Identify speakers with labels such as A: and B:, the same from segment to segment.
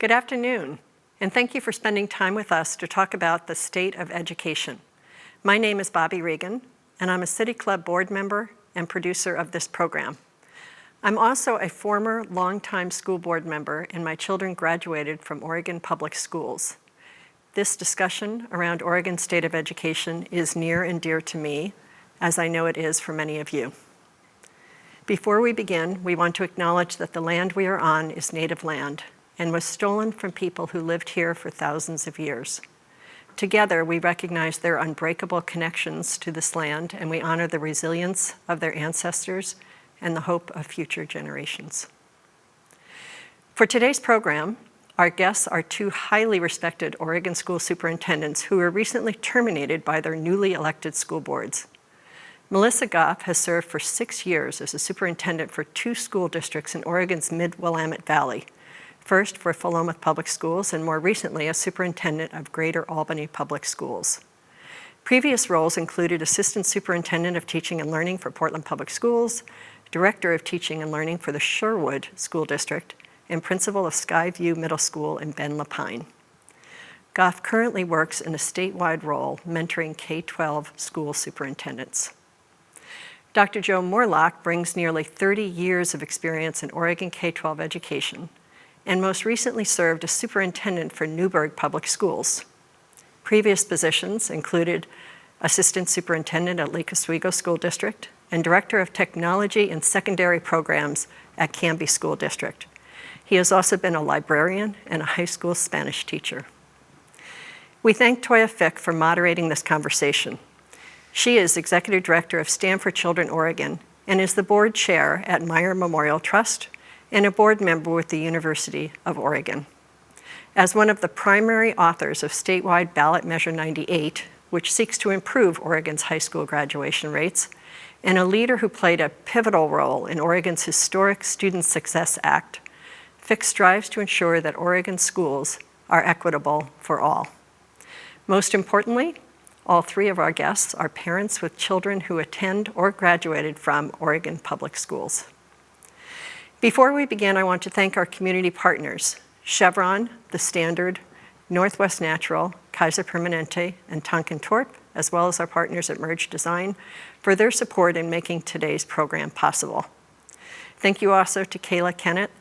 A: Good afternoon, and thank you for spending time with us to talk about the state of education. My name is Bobby Regan, and I'm a City Club board member and producer of this program. I'm also a former longtime school board member, and my children graduated from Oregon Public Schools. This discussion around Oregon's state of education is near and dear to me, as I know it is for many of you. Before we begin, we want to acknowledge that the land we are on is native land and was stolen from people who lived here for thousands of years. Together, we recognize their unbreakable connections to this land, and we honor the resilience of their ancestors and the hope of future generations. For today's program, our guests are two highly respected Oregon school superintendents who were recently terminated by their newly elected school boards. Melissa Goff has served for 6 years as a superintendent for 2 school districts in Oregon's Mid-Willamette Valley, first for Philomath Public Schools and more recently as superintendent of Greater Albany Public Schools. Previous roles included assistant superintendent of teaching and learning for Portland Public Schools, director of teaching and learning for the Sherwood School District, and principal of Skyview Middle School in Ben Lapine. Goff currently works in a statewide role mentoring K-12 school superintendents. Dr. Joe Morelock brings nearly 30 years of experience in Oregon K-12 education, and most recently served as superintendent for Newberg Public Schools. Previous positions included assistant superintendent at Lake Oswego School District and director of technology and secondary programs at Canby School District. He has also been a librarian and a high school Spanish teacher. We thank Toya Fick for moderating this conversation. She is executive director of STAND for Children Oregon and is the board chair at Meyer Memorial Trust and a board member with the University of Oregon. As one of the primary authors of statewide ballot measure 98, which seeks to improve Oregon's high school graduation rates, and a leader who played a pivotal role in Oregon's historic Student Success Act, Fick strives to ensure that Oregon schools are equitable for all. Most importantly, all 3 of our guests are parents with children who attend or graduated from Oregon Public Schools. Before we begin, I want to thank our community partners, Chevron, The Standard, Northwest Natural, Kaiser Permanente, and Tonkin Torp, as well as our partners at Merge Design, for their support in making today's program possible. Thank you also to Kayla Kennett,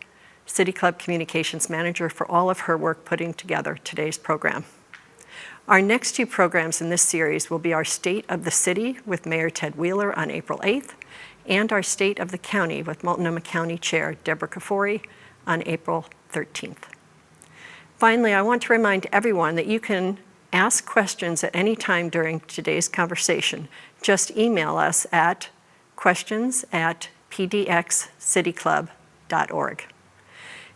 A: City Club Communications Manager, for all of her work putting together today's program. Our next 2 programs in this series will be our State of the City with Mayor Ted Wheeler on April 8th, and our State of the County with Multnomah County Chair Deborah Kafori on April 13th. Finally, I want to remind everyone that you can ask questions at any time during today's conversation. Just email us at questions@pdxcityclub.org.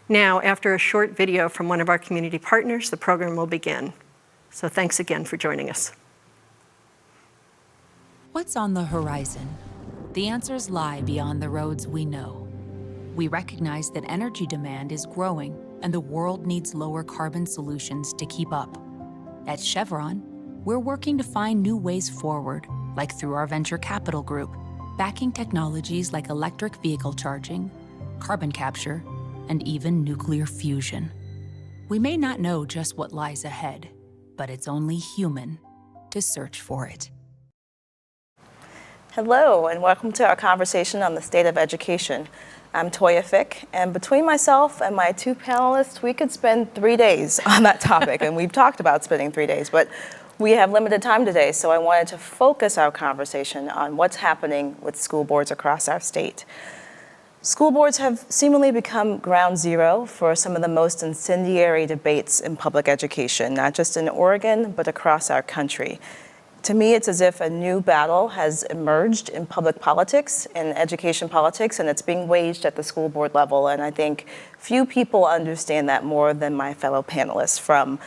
A: Now, after a short video from one of our community partners, the program will begin. So thanks again for joining us.
B: What's on the horizon? The answers lie beyond the roads we know. We recognize that energy demand is growing and the world needs lower carbon solutions to keep up. At Chevron, we're working to find new ways forward, like through our venture capital group, backing technologies like electric vehicle charging, carbon capture, and even nuclear fusion. We may not know just what lies ahead, but it's only human to search for it.
C: Hello, and welcome to our conversation on the state of education. I'm Toya Fick, and between myself and my 2 panelists, we could spend 3 days on that topic, and we've talked about spending 3 days, but we have limited time today, so I wanted to focus our conversation on what's happening with school boards across our state. School boards have seemingly become ground zero for some of the most incendiary debates in public education, not just in Oregon, but across our country. To me, it's as if a new battle has emerged in public politics and education politics, and it's being waged at the school board level. And I think few people understand that more than my fellow panelists, from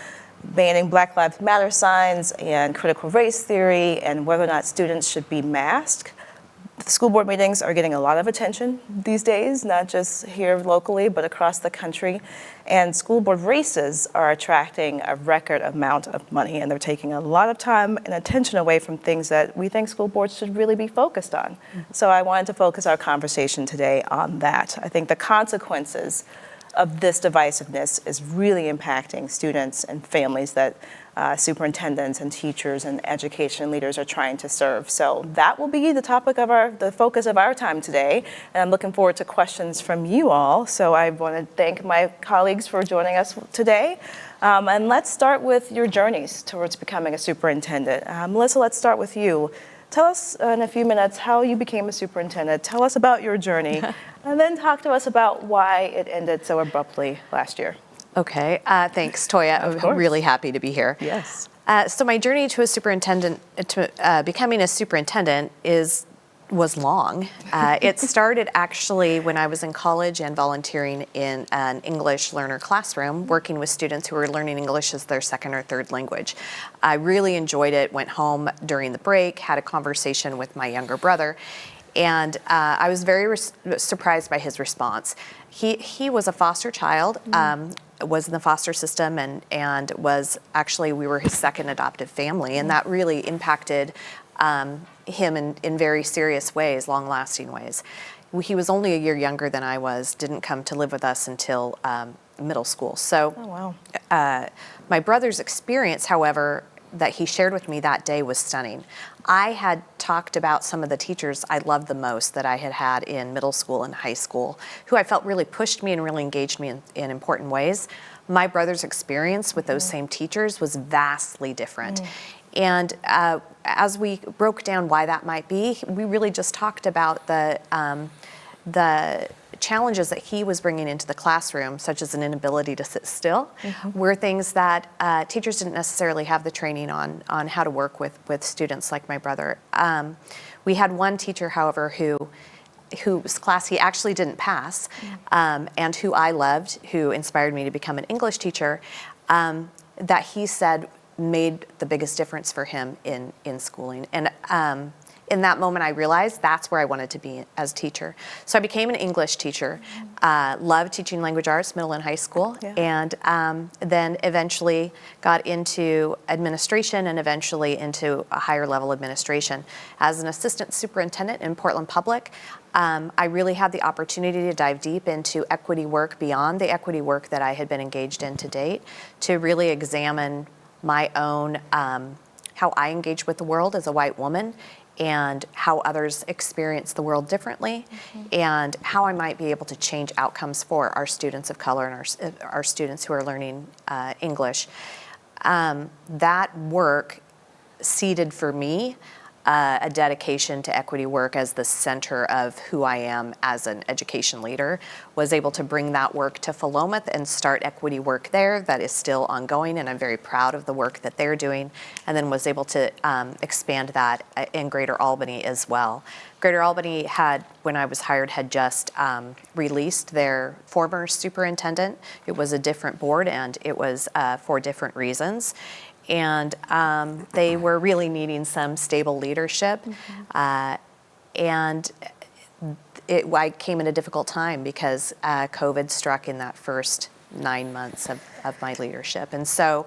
C: banning Black Lives Matter signs and critical race theory and whether or not students should be masked. The school board meetings are getting a lot of attention these days, not just here locally, but across the country. And school board races are attracting a record amount of money, and they're taking a lot of time and attention away from things that we think school boards should really be focused on. Mm-hmm. So I wanted to focus our conversation today on that. I think the consequences of this divisiveness is really impacting students and families that superintendents and teachers and education leaders are trying to serve. So that will be the topic of the focus of our time today. And I'm looking forward to questions from you all. So I want to thank my colleagues for joining us today. And let's start with your journeys towards becoming a superintendent. Melissa, let's start with you. Tell us in a few minutes how you became a superintendent. Tell us about your journey, and then talk to us about why it ended so abruptly last year.
D: Okay, thanks, Toya. I'm really happy to be here.
C: Yes.
D: So my journey to becoming a superintendent was long. It started actually when I was in college and volunteering in an English learner classroom, working with students who were learning English as their second or third language. I really enjoyed it, went home during the break, had a conversation with my younger brother, and I was very surprised by his response. He was a foster child, was in the foster system, and was actually, we were his second adoptive family, and that really impacted him in very serious ways, long-lasting ways. He was only a year younger than I was, didn't come to live with us until middle school. So my brother's experience, however, that he shared with me that day was stunning. I had talked about some of the teachers I loved the most that I had had in middle school and high school, who I felt really pushed me and really engaged me in important ways. My brother's experience with those same teachers was vastly different. And as we broke down why that might be, we really just talked about the challenges that he was bringing into the classroom, such as an inability to sit still, were things that teachers didn't necessarily have the training on how to work with students like my brother. We had one teacher, however, whose class he actually didn't pass, and who I loved, who inspired me to become an English teacher, that he said made the biggest difference for him in schooling. And in that moment, I realized that's where I wanted to be as a teacher. So I became an English teacher, loved teaching language arts, middle and high school, and then eventually got into administration and eventually into a higher level administration. As an assistant superintendent in Portland Public, I really had the opportunity to dive deep into equity work beyond the equity work that I had been engaged in to date, to really examine my own, how I engage with the world as a white woman, and how others experience the world differently, and how I might be able to change outcomes for our students of color and our students who are learning English. That work seeded for me a dedication to equity work as the center of who I am as an education leader. Was able to bring that work to Philomath and start equity work there that is still ongoing, and I'm very proud of the work that they're doing, and then was able to expand that in Greater Albany as well. Greater Albany had, when I was hired, had just released their former superintendent. It was a different board, and it was for different reasons. And they were really needing some stable leadership. And I came at a difficult time because COVID struck in that first 9 months of my leadership. And so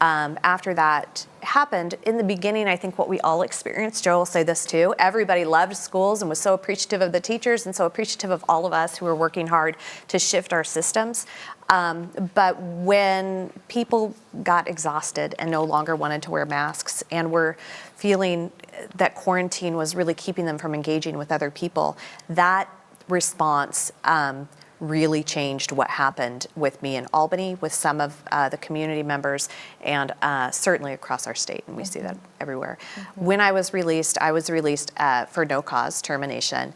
D: after that happened, in the beginning, I think what we all experienced, Joe will say this too, everybody loved schools and was so appreciative of the teachers and so appreciative of all of us who were working hard to shift our systems. But when people got exhausted and no longer wanted to wear masks and were feeling that quarantine was really keeping them from engaging with other people, that response really changed what happened with me in Albany, with some of the community members, and certainly across our state, and we see that everywhere. When I was released for no cause termination,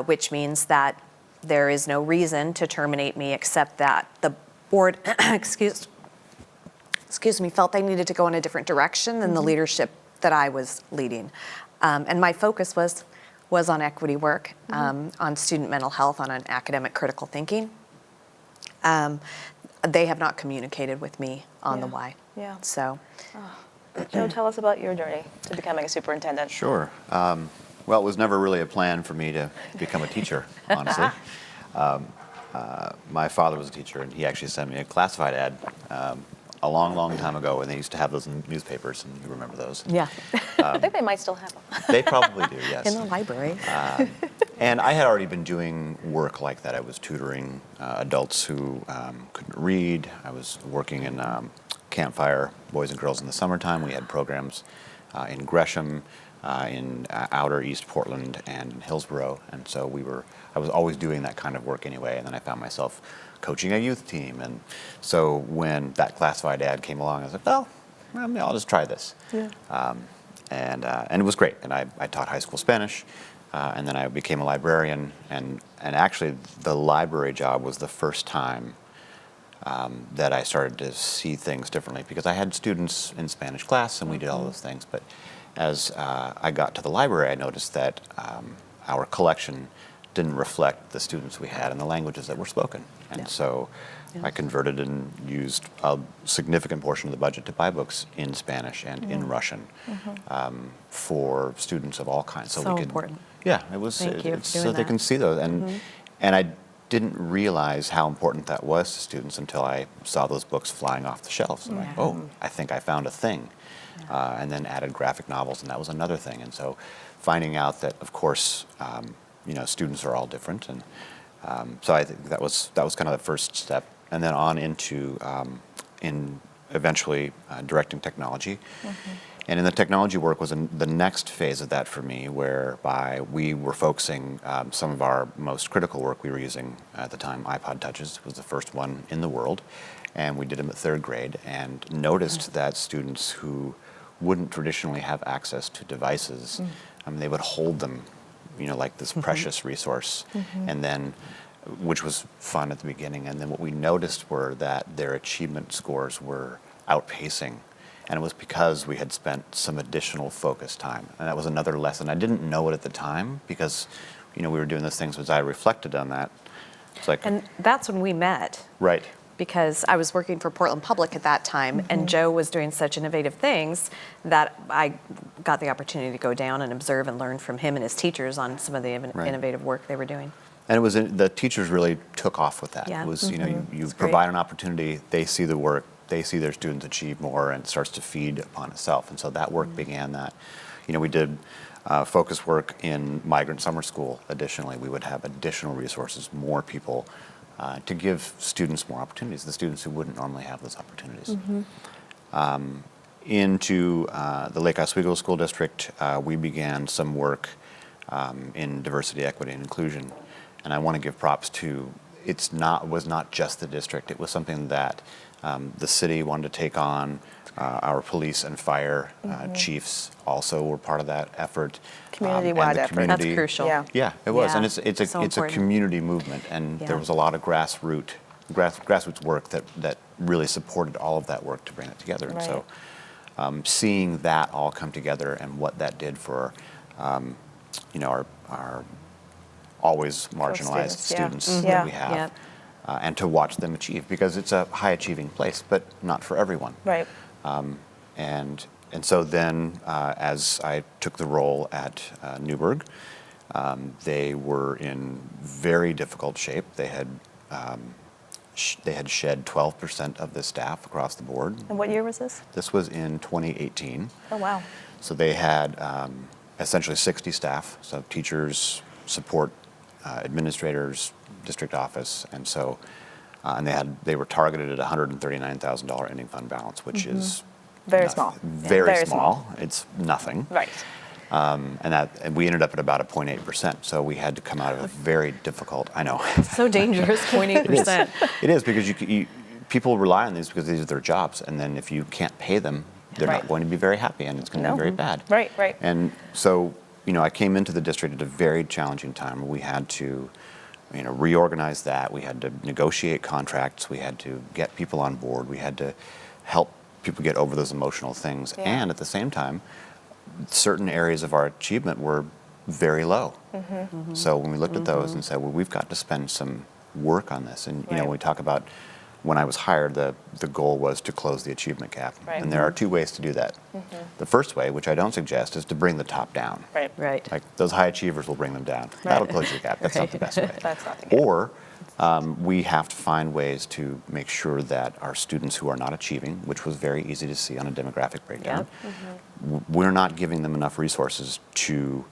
D: which means that there is no reason to terminate me except that the board, excuse me, felt they needed to go in a different direction than the leadership that I was leading. And my focus was on equity work, on student mental health, on an academic critical thinking. They have not communicated with me on the why. So,
C: Joe, tell us about your journey to becoming a superintendent.
E: Sure. Well, it was never really a plan for me to become a teacher, honestly. My father was a teacher, and he actually sent me a classified ad a long, long time ago when they used to have those in newspapers, and you remember those.
D: yeah.
C: I think they might still have them.
E: They probably do, yes.
D: In the library.
E: And I had already been doing work like that. I was tutoring adults who couldn't read. I was working in Campfire Boys and Girls in the summertime. We had programs in Gresham, in outer East Portland, and in Hillsborough. And so I was always doing that kind of work anyway. And then I found myself coaching a youth team. And so when that classified ad came along, I was like, well, I'll just try this.
C: Yeah.
E: And it was great. And I taught high school Spanish. And then I became a librarian, and actually the library job was the first time that I started to see things differently, because I had students in Spanish class and we did all those things, but as I got to the library, I noticed that our collection didn't reflect the students we had and the languages that were spoken. And so I converted and used a significant portion of the budget to buy books in Spanish and in Russian for students of all kinds.
D: So important.
E: Yeah, it was
D: Thank you for
E: so
D: doing
E: they
D: that.
E: can see those, and I didn't realize how important that was to students until I saw those books flying off the shelves. I'm like, oh, I think I found a thing, and then added graphic novels, and that was another thing. And so, finding out that, of course, students are all different, and so I think that was kind of the first step, and then on into eventually directing technology. And in the technology work was the next phase of that for me, whereby we were focusing some of our most critical work we were using at the time. iPod Touches was the first one in the world, and we did them at third grade, and noticed that students who wouldn't traditionally have access to devices, they would hold them, like this precious resource, and then, which was fun at the beginning, and then what we noticed were that their achievement scores were outpacing. And it was because we had spent some additional focus time. And that was another lesson. I didn't know it at the time because, we were doing those things. As I reflected on that, it's like...
D: And that's when we met.
E: Right.
D: Because I was working for Portland Public at that time, and Joe was doing such innovative things that I got the opportunity to go down and observe and learn from him and his teachers on some of the innovative work they were doing.
E: And it was the teachers really took off with that.
D: Yeah.
E: It was, you
D: It's
E: provide
D: great.
E: an opportunity, they see the work, they see their students achieve more, and it starts to feed upon itself. And so that work began that. We did focus work in migrant summer school. Additionally, we would have additional resources, more people, to give students more opportunities, the students who wouldn't normally have those opportunities. Into the Lake Oswego School District, we began some work in diversity, equity, and inclusion. And I want to give props to, was not just the district, it was something that the city wanted to take on. Our police and fire chiefs also were part of that effort.
C: Community-wide effort.
D: That's crucial.
C: Yeah.
E: Yeah, it was,
D: Yeah.
E: and it's a
D: So
E: it's a
D: important.
E: community movement, and
D: Yeah.
E: there was a lot of grassroots work that really supported all of that work to bring it together. And so, seeing that all come together and what that did for, our always marginalized
C: students,
E: students
C: yeah.
E: that we have.
D: Yep.
E: And to watch them achieve, because it's a high achieving place, but not for everyone.
C: Right.
E: And so then, as I took the role at Newberg, they were in very difficult shape. They had shed 12% of the staff across the board.
C: And what year was this?
E: This was in 2018.
C: Oh, wow.
E: So they had essentially 60 staff, so teachers, support, administrators, district office, and so, and they were targeted at $139,000 ending fund balance, which is
C: Very small.
E: Very small. It's nothing.
C: Right.
E: And we ended up at about a 0.8%. So we had to come out of a very difficult. I know.
D: So dangerous, 0.8%.
E: It is, because people rely on these because these are their jobs, and then if you can't pay them, they're
C: Right.
E: not going to be very happy, and it's going to be very bad.
C: Right, right.
E: And so, I came into the district at a very challenging time. We had to, reorganize that. We had to negotiate contracts. We had to get people on board. We had to help people get over those emotional things.
C: Yeah.
E: And at the same time, certain areas of our achievement were very low. So when we looked at those and said, well, we've got to spend some work on this. And,
C: Right.
E: when we talk about, when I was hired, the goal was to close the achievement gap.
C: Right.
E: And there are two ways to do that. The first way, which I don't suggest, is to bring the top down.
C: Right.
D: Right.
E: Like, those high achievers will bring them down. That'll close your gap. That's not the best way.
C: That's not the case.
E: Or we have to find ways to make sure that our students who are not achieving, which was very easy to see on a demographic breakdown, we're not giving them enough resources to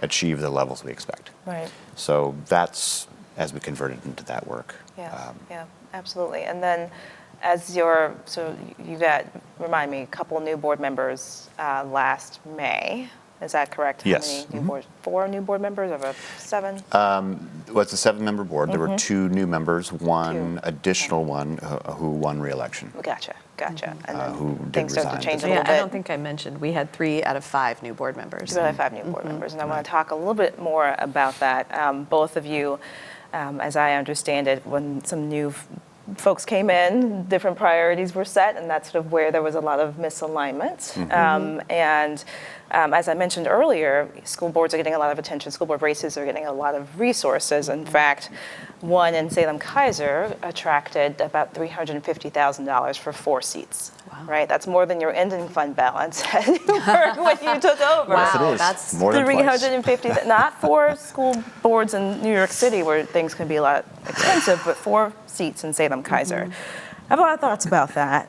E: achieve the levels we expect.
C: Right.
E: So that's as we converted into that work.
C: Yeah, yeah, absolutely. And then so you got, remind me, a couple new board members last May. Is that correct?
E: Yes.
C: How many new board, 4 new board members of a 7?
E: Well, it's a 7-member board. There were 2 new members, one
C: 2.
E: additional one who won re-election.
C: Gotcha. And then
E: Who did
C: things started to
E: resign.
C: change a
D: Yeah,
C: little bit.
D: I don't think I mentioned, we had 3 out of 5 new board members.
C: 2 out of 5 new board members, and I want to talk a little bit more about that. Both of you, as I understand it, when some new folks came in, different priorities were set, and that's sort of where there was a lot of misalignment. As I mentioned earlier, school boards are getting a lot of attention. School board races are getting a lot of resources. In fact, one in Salem-Kaiser attracted about $350,000 for 4 seats. Wow. Right? That's more than your ending fund balance at Newberg when you took over.
E: Yes, it
D: Wow,
E: is.
D: that's
E: More than twice.
C: 350, not for school boards in New York City where things can be a lot expensive, but 4 seats in Salem-Kaiser. I have a lot of thoughts about that,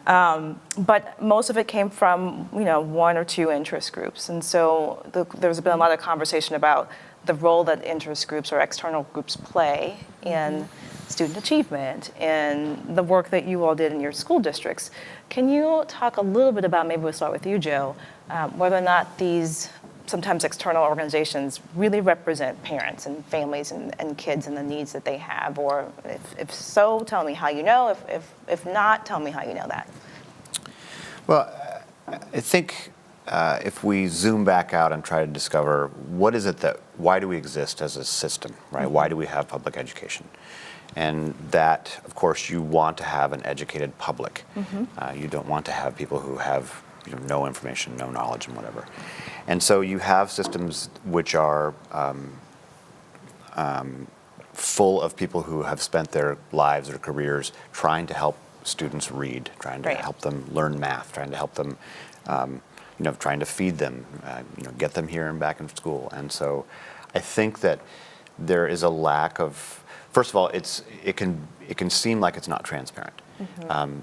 C: but most of it came from 1 or 2 interest groups, and so there's been a lot of conversation about the role that interest groups or external groups play in student achievement and the work that you all did in your school districts. Can you talk a little bit about, maybe we'll start with you, Joe, whether or not these sometimes external organizations really represent parents and families and kids and the needs that they have, or if so, tell me how you know, if not, tell me how you know that.
E: Well, I think if we zoom back out and try to discover why do we exist as a system, right? Why do we have public education? And that, of course, you want to have an educated public. You don't want to have people who have no information, no knowledge, and whatever. And so you have systems which are full of people who have spent their lives or careers trying to help students read, trying to help them learn math, trying to help them, trying to feed them, get them here and back in school. And so I think that there is a lack of, first of all, it can seem like it's not transparent.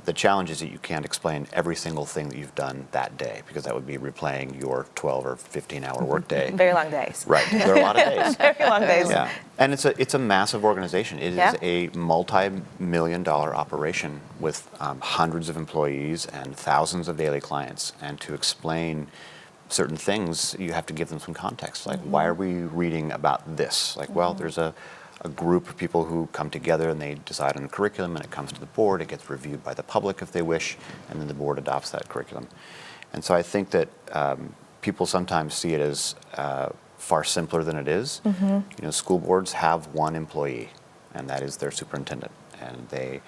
E: The challenge is that you can't explain every single thing that you've done that day, because that would be replaying your 12 or 15-hour workday.
C: Very long days.
E: Right, there are a lot of days.
C: Very long days.
E: Yeah, and it's a massive organization. It is a multi-million-dollar operation with hundreds of employees and thousands of daily clients. And to explain certain things, you have to give them some context. Like, why are we reading about this? Like, well, there's a group of people who come together and they decide on a curriculum, and it comes to the board, it gets reviewed by the public if they wish, and then the board adopts that curriculum. And so I think that people sometimes see it as far simpler than it is. School boards have one employee, and that is their superintendent, and they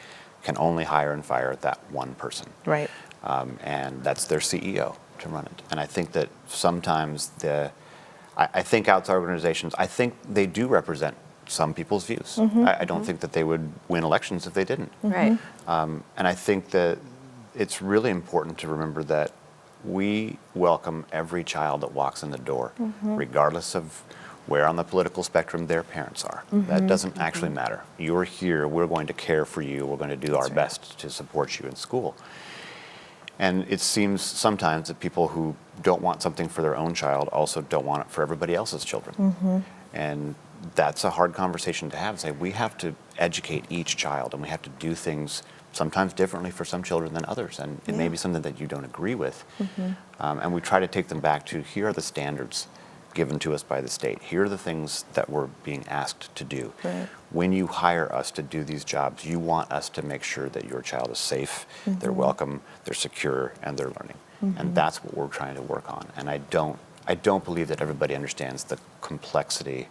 E: can only hire and fire that one person.
C: Right.
E: And that's their CEO to run it. And I think that sometimes I think outside organizations, I think they do represent some people's views. I don't think that they would win elections if they didn't.
D: Right.
E: And I think that it's really important to remember that we welcome every child that walks in the door, regardless of where on the political spectrum their parents are. That doesn't actually matter. You're here, we're going to care for you, we're going to do our best to support you in school. And it seems sometimes that people who don't want something for their own child also don't want it for everybody else's children. And that's a hard conversation to have. Say, we have to educate each child, and we have to do things sometimes differently for some children than others. And it may be something that you don't agree with. And we try to take them back to, here are the standards given to us by the state. Here are the things that we're being asked to do. When you hire us to do these jobs, you want us to make sure that your child is safe, they're welcome, they're secure, and they're learning. And that's what we're trying to work on. And I don't believe that everybody understands the complexity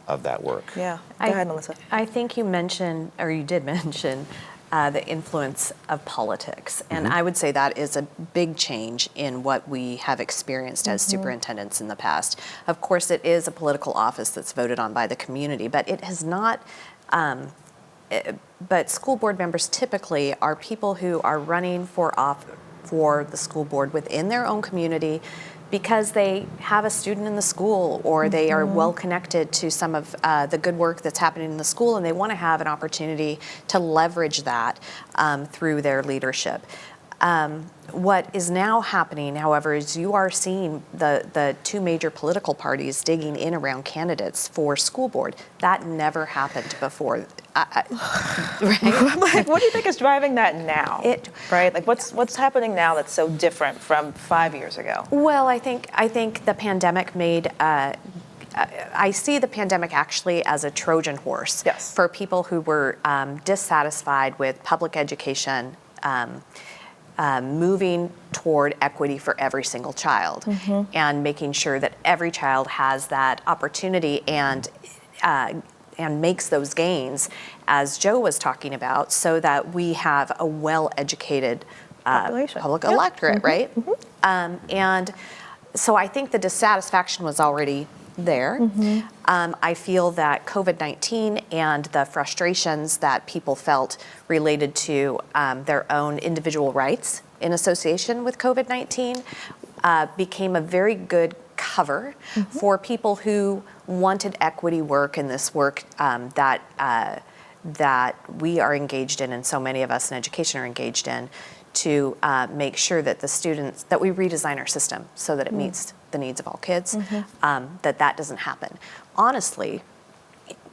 E: of that work.
C: Yeah. Go ahead, Melissa.
D: I think you mentioned, or you did mention, the influence of politics. And I would say that is a big change in what we have experienced as superintendents in the past. Of course, it is a political office that's voted on by the community, but it has not, but school board members typically are people who are running for the school board within their own community, because they have a student in the school, or they are well connected to some of the good work that's happening in the school, and they want to have an opportunity to leverage that through their leadership. What is now happening, however, is you are seeing the two major political parties digging in around candidates for school board. That never happened before. Right?
C: Like, what do you think is driving that now? Right? Like, what's happening now that's so different from 5 years ago?
D: Well, I think the pandemic made. I see the pandemic actually as a Trojan horse for people who were dissatisfied with public education. Moving toward equity for every single child and making sure that every child has that opportunity and makes those gains, as Joe was talking about, so that we have a well-educated public electorate, right? And so I think the dissatisfaction was already there. I feel that COVID-19 and the frustrations that people felt related to their own individual rights in association with COVID-19 became a very good cover for people who wanted equity work and this work that we are engaged in and so many of us in education are engaged in to make sure that the students, that we redesign our system so that it meets the needs of all kids, that doesn't happen. Honestly,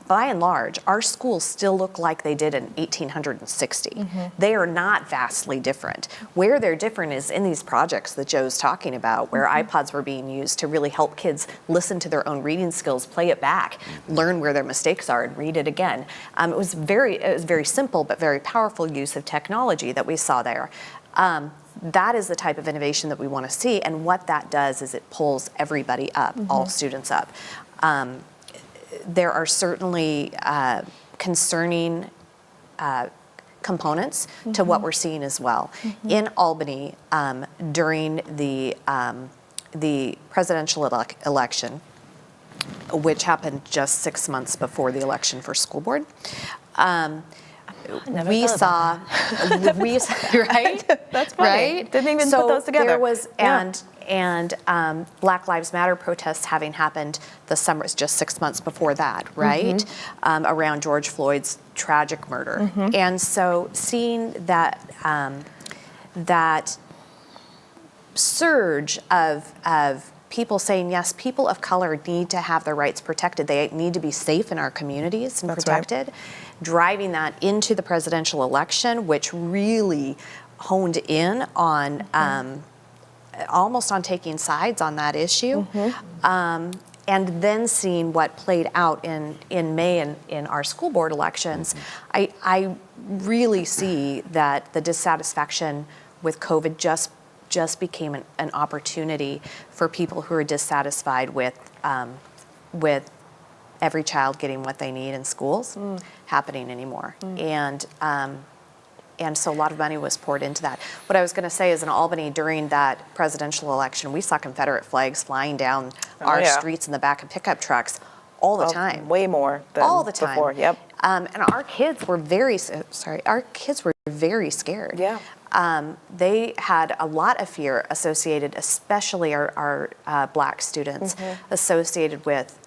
D: by and large, our schools still look like they did in 1860. They are not vastly different. Where they're different is in these projects that Joe's talking about, where iPods were being used to really help kids listen to their own reading skills, play it back, learn where their mistakes are, and read it again. It was very simple but very powerful use of technology that we saw there. That is the type of innovation that we want to see, and what that does is it pulls everybody up, all students up. There are certainly concerning components to what we're seeing as well. In Albany, during the presidential election, which happened just 6 months before the election for school board, we saw, right?
C: That's funny.
D: Right?
C: Didn't even put those together.
D: There was, and Black Lives Matter protests having happened the summer, just 6 months before that, right? Around George Floyd's tragic murder. And so seeing that, that surge of people saying, yes, people of color need to have their rights protected. They need to be safe in our communities and protected. Driving that into the presidential election, which really honed in on almost on taking sides on that issue. And then seeing what played out in May in our school board elections, I really see that the dissatisfaction with COVID just became an opportunity for people who are dissatisfied with every child getting what they need in schools happening anymore. And so a lot of money was poured into that. What I was going to say is in Albany during that presidential election, we saw Confederate flags flying down our streets in the back of pickup trucks all the time.
C: Way more than
D: all the time.
C: Before. Yep.
D: And our kids were very scared.
C: Yeah.
D: They had a lot of fear associated, especially our Black students, associated with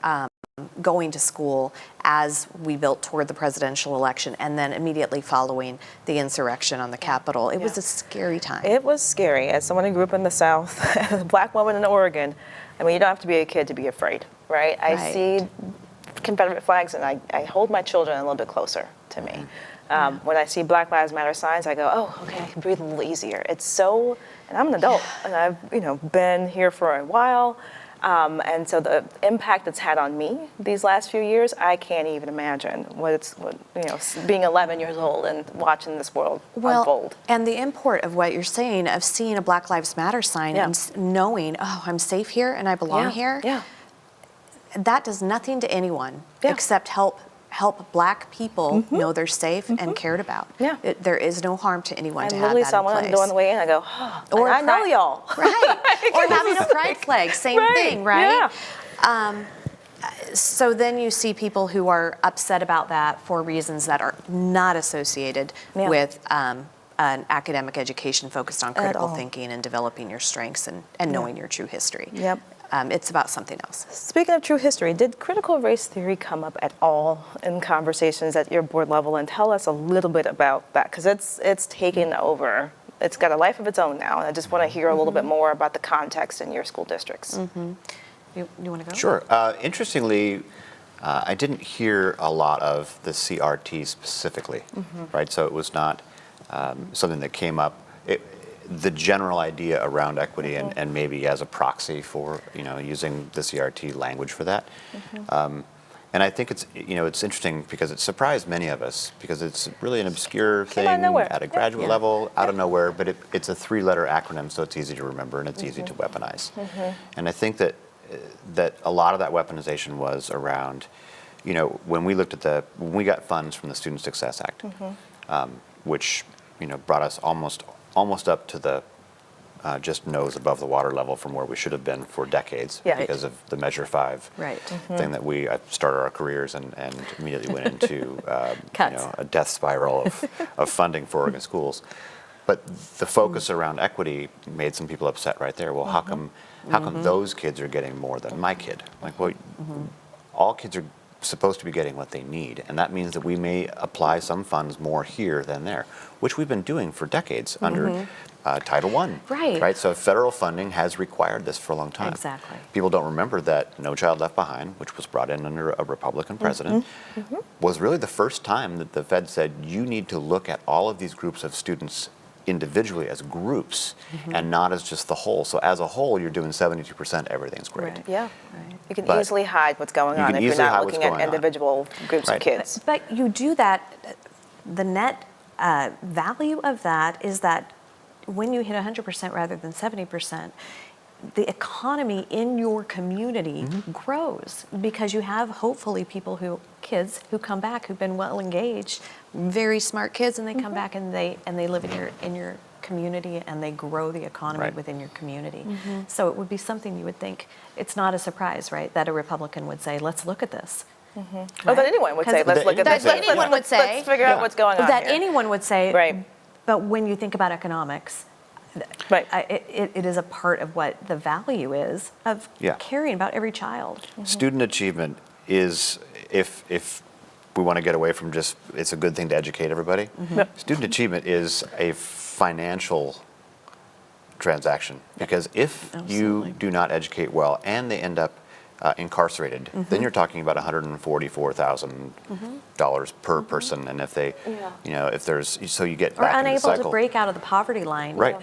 D: going to school as we built toward the presidential election and then immediately following the insurrection on the Capitol. It was a scary time.
C: It was scary. As someone who grew up in the South, a Black woman in Oregon, I mean, you don't have to be a kid to be afraid, right? I see Confederate flags and I hold my children a little bit closer to me. When I see Black Lives Matter signs, I go, oh, okay, I can breathe a little easier. It's so, and I'm an adult, and I've been here for a while, and so the impact it's had on me these last few years, I can't even imagine being 11 years old and watching this world unfold.
D: And the import of what you're saying, of seeing a Black Lives Matter sign and knowing, oh, I'm safe here and I belong here, that does nothing to anyone except help Black people know they're safe and cared about. There is no harm to anyone to have that in place.
C: I literally saw one on the way in, I go, oh, or I know y'all.
D: Right, or having a pride flag, same thing, right? So then you see people who are upset about that for reasons that are not associated with an academic education focused on critical thinking and developing your strengths and knowing your true history. It's about something else.
C: Speaking of true history, did critical race theory come up at all in conversations at your board level? And tell us a little bit about that, because it's taken over it's got a life of its own now. And I just want to hear a little bit more about the context in your school districts.
D: You want to go?
E: Sure. Interestingly, I didn't hear a lot of the CRT specifically, right? So it was not something that came up. The general idea around equity and maybe as a proxy for, using the CRT language for that. And I think it's interesting because it surprised many of us because it's really an obscure thing at a graduate level, out of nowhere, but it's a 3-letter acronym, so it's easy to remember and it's easy to weaponize. And I think that a lot of that weaponization was around, when we got funds from the Student Success Act, which, brought us almost up to the just nose above the water level from where we should have been for decades because of the Measure 5 thing that we started our careers and immediately went into a death spiral of funding for Oregon schools. But the focus around equity made some people upset right there. Well, how come those kids are getting more than my kid? Like, well, all kids are supposed to be getting what they need, and that means that we may apply some funds more here than there, which we've been doing for decades under Title I. Right. So federal funding has required this for a long time.
D: Exactly.
E: People don't remember that No Child Left Behind, which was brought in under a Republican president, was really the first time that the Fed said you need to look at all of these groups of students individually as groups and not as just the whole. So as a whole, you're doing 72%, everything's great.
C: Right. Yeah. Right. You can easily hide what's going on if you're not looking at individual groups of kids.
D: But you do that, the net value of that is that when you hit 100% rather than 70%, the economy in your community grows because you have hopefully kids who come back who've been well engaged, very smart kids, and they come back and they live in your community and they grow the economy within your community. So it would be something you would think, it's not a surprise, right, that a Republican would say, let's look at this.
C: Right? Oh, that anyone would say, let's look at this. Let's figure out what's going on
D: that
C: here.
D: anyone would say,
C: right.
D: But when you think about economics, it is a part of what the value is of caring about every child.
E: Student achievement is, if we want to get away from just, it's a good thing to educate everybody, student achievement is a financial transaction. Because if you do not educate well and they end up incarcerated, then you're talking about $144,000 per person. And if they, if there's, so you get back into the cycle.
D: Or unable to break out of the poverty line.
E: Right.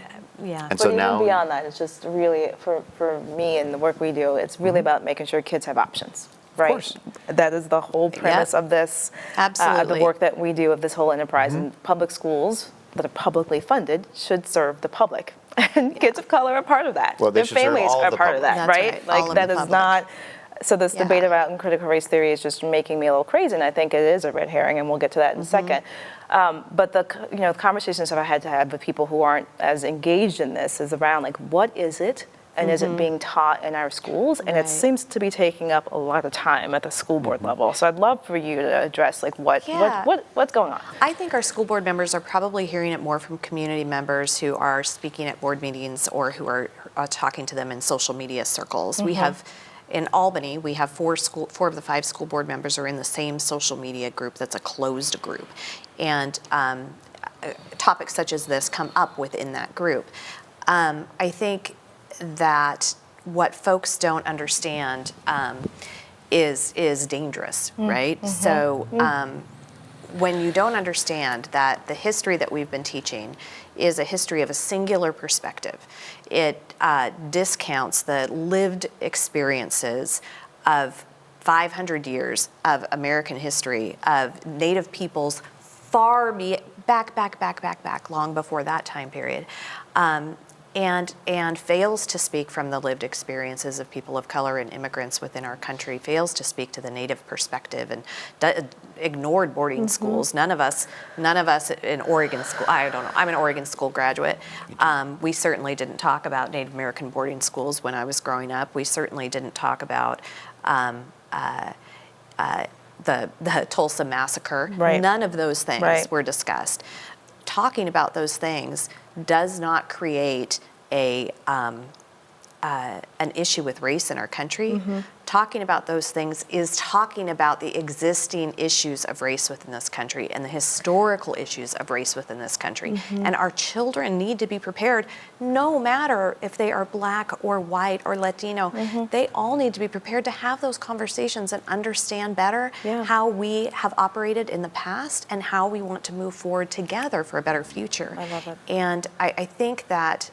D: Yeah.
E: And so
C: even
E: now,
C: beyond that, it's just really, for me and the work we do, it's really about making sure kids have options. Right.
E: Of course.
C: That is the whole premise of this, of the work that we do, of this whole enterprise. And public schools that are publicly funded should serve the public. And kids of color are part of that.
E: Well,
C: their families are part of that, right? Like that is not. So this debate about critical race theory is just making me a little crazy, and I think it is a red herring, and we'll get to that in a second. But the conversations that I had to have with people who aren't as engaged in this is around like, what is it, and is it being taught in our schools? And it seems to be taking up a lot of time at the school board level. So I'd love for you to address like what's going on.
D: I think our school board members are probably hearing it more from community members who are speaking at board meetings or who are talking to them in social media circles. We have. In Albany, we have 4 of the 5 school board members are in the same social media group that's a closed group. And topics such as this come up within that group. I think that what folks don't understand is dangerous, right? So when you don't understand that the history that we've been teaching is a history of a singular perspective, it discounts the lived experiences of 500 years of American history, of Native peoples far back, long before that time period, and fails to speak from the lived experiences of people of color and immigrants within our country, fails to speak to the Native perspective, and ignored boarding schools. None of us in Oregon school, I don't know, I'm an Oregon school graduate. We certainly didn't talk about Native American boarding schools when I was growing up. We certainly didn't talk about the Tulsa massacre. None of those things were discussed. Talking about those things does not create an issue with race in our country. talking about those things is talking about the existing issues of race within this country and the historical issues of race within this country. And our children need to be prepared, no matter if they are Black or white or Latino. They all need to be prepared to have those conversations and understand better how we have operated in the past and how we want to move forward together for a better future.
C: I love it.
D: And I think that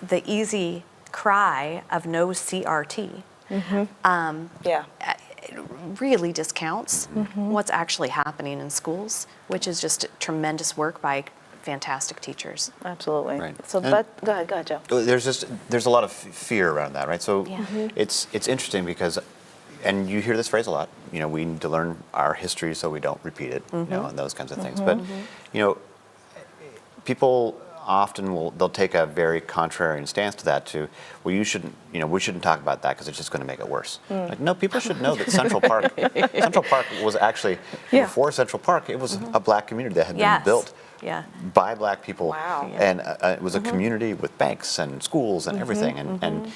D: the easy cry of no CRT it really discounts what's actually happening in schools, which is just tremendous work by fantastic teachers.
C: Absolutely.
E: Right.
C: So
E: And-
C: go ahead, Joe.
E: There's a lot of fear around that, right? So it's interesting because, and you hear this phrase a lot, you know, we need to learn our history so we don't repeat it, you know, and those kinds of things. But, you know, people often they'll take a very contrarian stance to that, to, well, we shouldn't talk about that because it's just going to make it worse. Like, no, people should know that Central Park was actually, before Central Park, it was a Black community that had been built by Black people.
C: Wow.
E: And it was a community with banks and schools and everything. And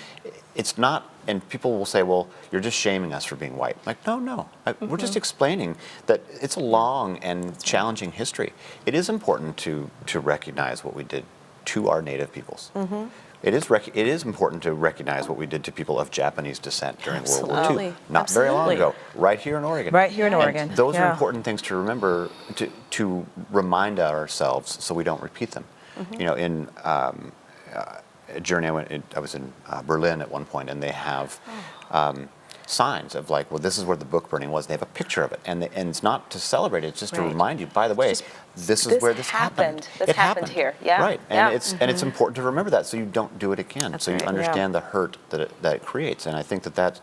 E: it's not, and people will say, well, you're just shaming us for being white. Like, no. We're just explaining that it's a long and challenging history. It is important to recognize what we did to our native peoples. It is important to recognize what we did to people of Japanese descent during World War II. Not very long ago, right here in Oregon.
C: Right here in
E: And
C: Oregon.
E: those are important things to remember, to remind ourselves so we don't repeat them. You know, in a journey I was in Berlin at one point, and they have signs of like, well, this is where the book burning was. They have a picture of it, and it's not to celebrate it; it's just to remind you. By the way, this is where this happened.
C: This happened here. Yeah.
E: Right, and it's important to remember that so you don't do it again. So you understand the hurt that it creates. And I think that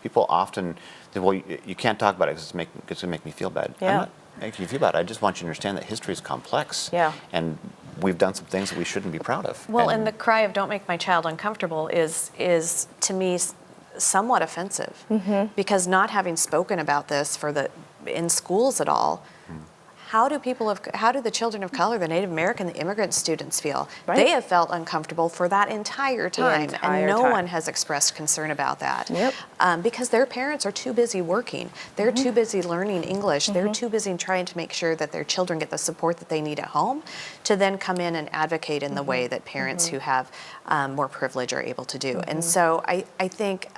E: people often say, well, you can't talk about it because it's going to make me feel bad.
C: Yeah.
E: I'm not making you feel bad. I just want you to understand that history is complex.
C: Yeah.
E: And we've done some things that we shouldn't be proud of.
D: Well, and the cry of "don't make my child uncomfortable" is to me somewhat offensive, because not having spoken about this in schools at all, how do the children of color, the Native American, the immigrant students feel?
C: Right.
D: They have felt uncomfortable for that entire time, and no
C: time.
D: one has expressed concern about that.
C: Yep.
D: Because their parents are too busy working. They're too busy learning English. They're too busy trying to make sure that their children get the support that they need at home to then come in and advocate in the way that parents who have more privilege are able to do. And so I think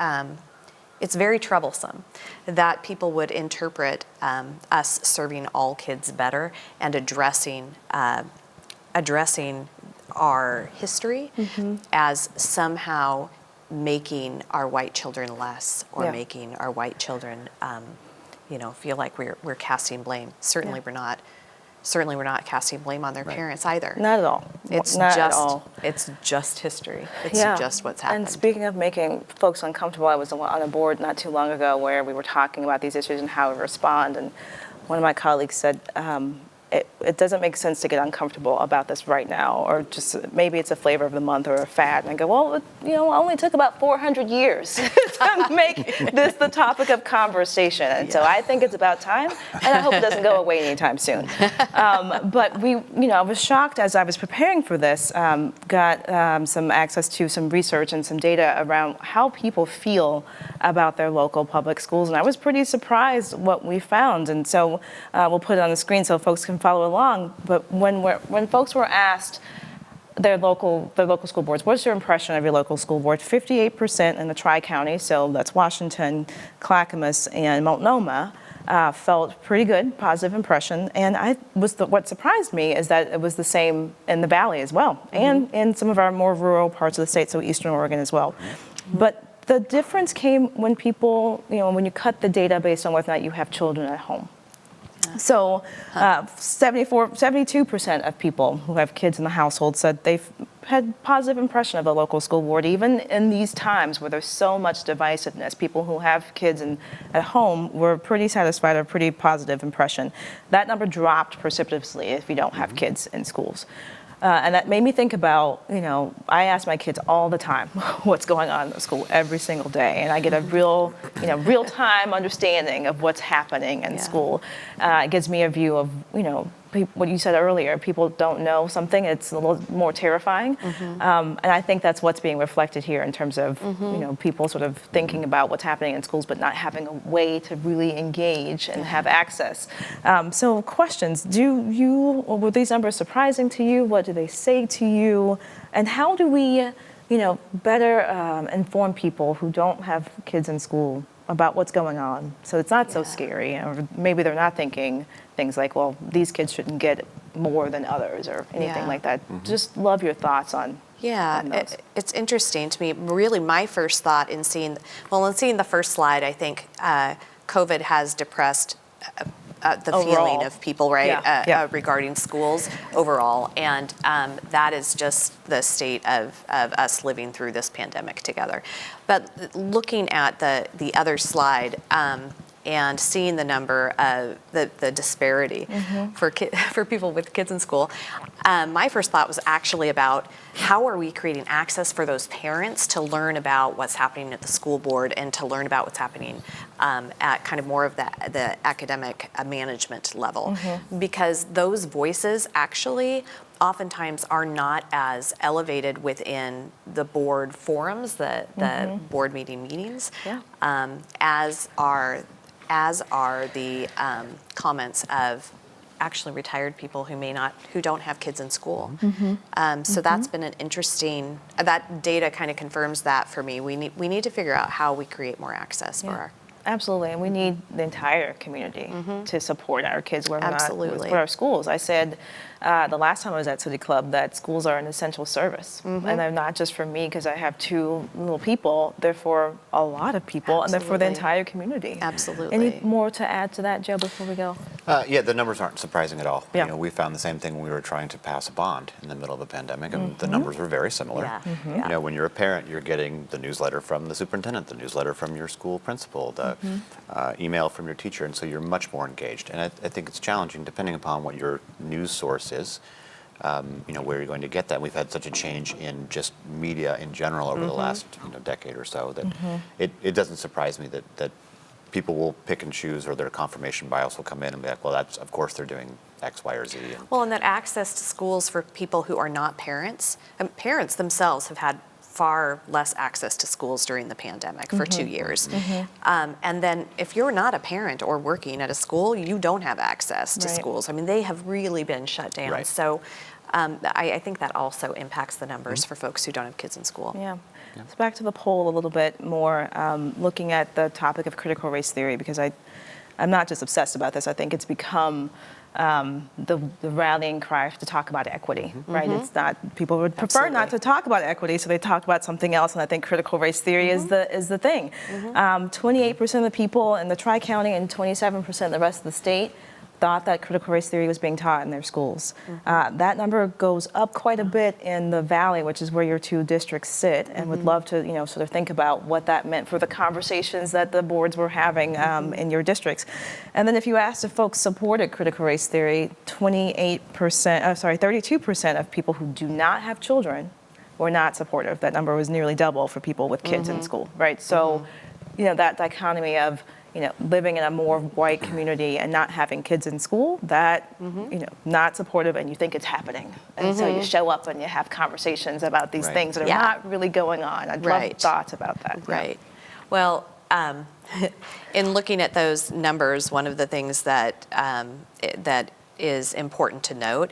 D: it's very troublesome that people would interpret us serving all kids better and addressing our history as somehow making our white children less, or making our white children, feel like we're casting blame. Certainly we're not. Certainly we're not casting blame on their parents either.
C: Not at all.
D: It's
C: Not
D: just
C: at all.
D: It's just history. It's just what's happened.
C: And speaking of making folks uncomfortable, I was on a board not too long ago where we were talking about these issues and how we respond. And one of my colleagues said, it doesn't make sense to get uncomfortable about this right now, or just maybe it's a flavor of the month or a fad. And I go, well, it only took about 400 years to make this the topic of conversation. And so I think it's about time, and I hope it doesn't go away anytime soon. But I was shocked as I was preparing for this, got some access to some research and some data around how people feel about their local public schools. And I was pretty surprised what we found. And so we'll put it on the screen so folks can follow along. But when folks were asked their local school boards, what's your impression of your local school board? 58% in the Tri-County, so that's Washington, Clackamas, and Multnomah, felt pretty good, positive impression. And what surprised me is that it was the same in the Valley as well, and in some of our more rural parts of the state, so Eastern Oregon as well. But the difference came when people, when you cut the data based on whether or not you have children at home. So 72% of people who have kids in the household said they've had positive impression of the local school board, even in these times where there's so much divisiveness. People who have kids at home were pretty satisfied, a pretty positive impression. That number dropped precipitously if you don't have kids in schools. And that made me think about, I ask my kids all the time what's going on in the school every single day. And I get a real-time understanding of what's happening in school. It gives me a view of, what you said earlier, people don't know something, it's a little more terrifying. And I think that's what's being reflected here in terms of people sort of thinking about what's happening in schools, but not having a way to really engage and have access. So questions, were these numbers surprising to you? What do they say to you? And how do we better inform people who don't have kids in school about what's going on, so it's not so scary, or maybe they're not thinking things like, well, these kids shouldn't get more than others or anything like that. Just love your thoughts on
D: it's interesting to me. Really, my first thought in seeing the first slide, I think COVID has depressed the
C: overall
D: feeling of people, right, regarding schools overall, and that is just the state of us living through this pandemic together. But looking at the other slide, and seeing the number of the disparity for people with kids in school, my first thought was actually about how are we creating access for those parents to learn about what's happening at the school board and to learn about what's happening at kind of more of the academic management level, because those voices actually oftentimes are not as elevated within the board forums, the board meetings, as are the comments of actually retired people who don't have kids in school. So that's been an interesting, that data kind of confirms that for me. We need to figure out how we create more access for our.
C: Absolutely, and we need the entire community to support our kids where we're
D: Absolutely.
C: not with our schools. I said the last time I was at City Club that schools are an essential service, and they're not just for me because I have two little people. They're for a lot of people, and they're for the entire community.
D: Absolutely.
C: Any more to add to that, Joe, before we go?
E: Yeah, the numbers aren't surprising at all.
C: Yeah.
E: We found the same thing when we were trying to pass a bond in the middle of a pandemic, and the numbers were very similar. When you're a parent, you're getting the newsletter from the superintendent, the newsletter from your school principal, the email from your teacher, and so you're much more engaged. And I think it's challenging, depending upon what your news source is, where you're going to get that. We've had such a change in just media in general over the last decade or so that it doesn't surprise me that people will pick and choose, or their confirmation bias will come in and be like, well, that's, of course they're doing X, Y, or Z.
D: Well, and that access to schools for people who are not parents, and parents themselves have had far less access to schools during the pandemic for 2 years. And then if you're not a parent or working at a school, you don't have access to schools. I mean, they have really been shut down. So I think that also impacts the numbers for folks who don't have kids in school.
C: So back to the poll a little bit more, looking at the topic of critical race theory, because I'm not just obsessed about this, I think it's become the rallying cry to talk about equity, right? It's not, people would prefer not to talk about equity, so they talk about something else, and I think critical race theory is the thing. 28% of the people in the Tri-County and 27% of the rest of the state thought that critical race theory was being taught in their schools. That number goes up quite a bit in the Valley, which is where your two districts sit, and would love to sort of think about what that meant for the conversations that the boards were having in your districts. And then if you asked if folks supported critical race theory, 32% of people who do not have children were not supportive. That number was nearly double for people with kids in school, right? So, that dichotomy of living in a more white community and not having kids in school, that, not supportive, and you think it's happening. And so you show up and you have conversations about these things that are not really going on. I'd love thoughts about that.
D: Right. Well, in looking at those numbers, one of the things that that is important to note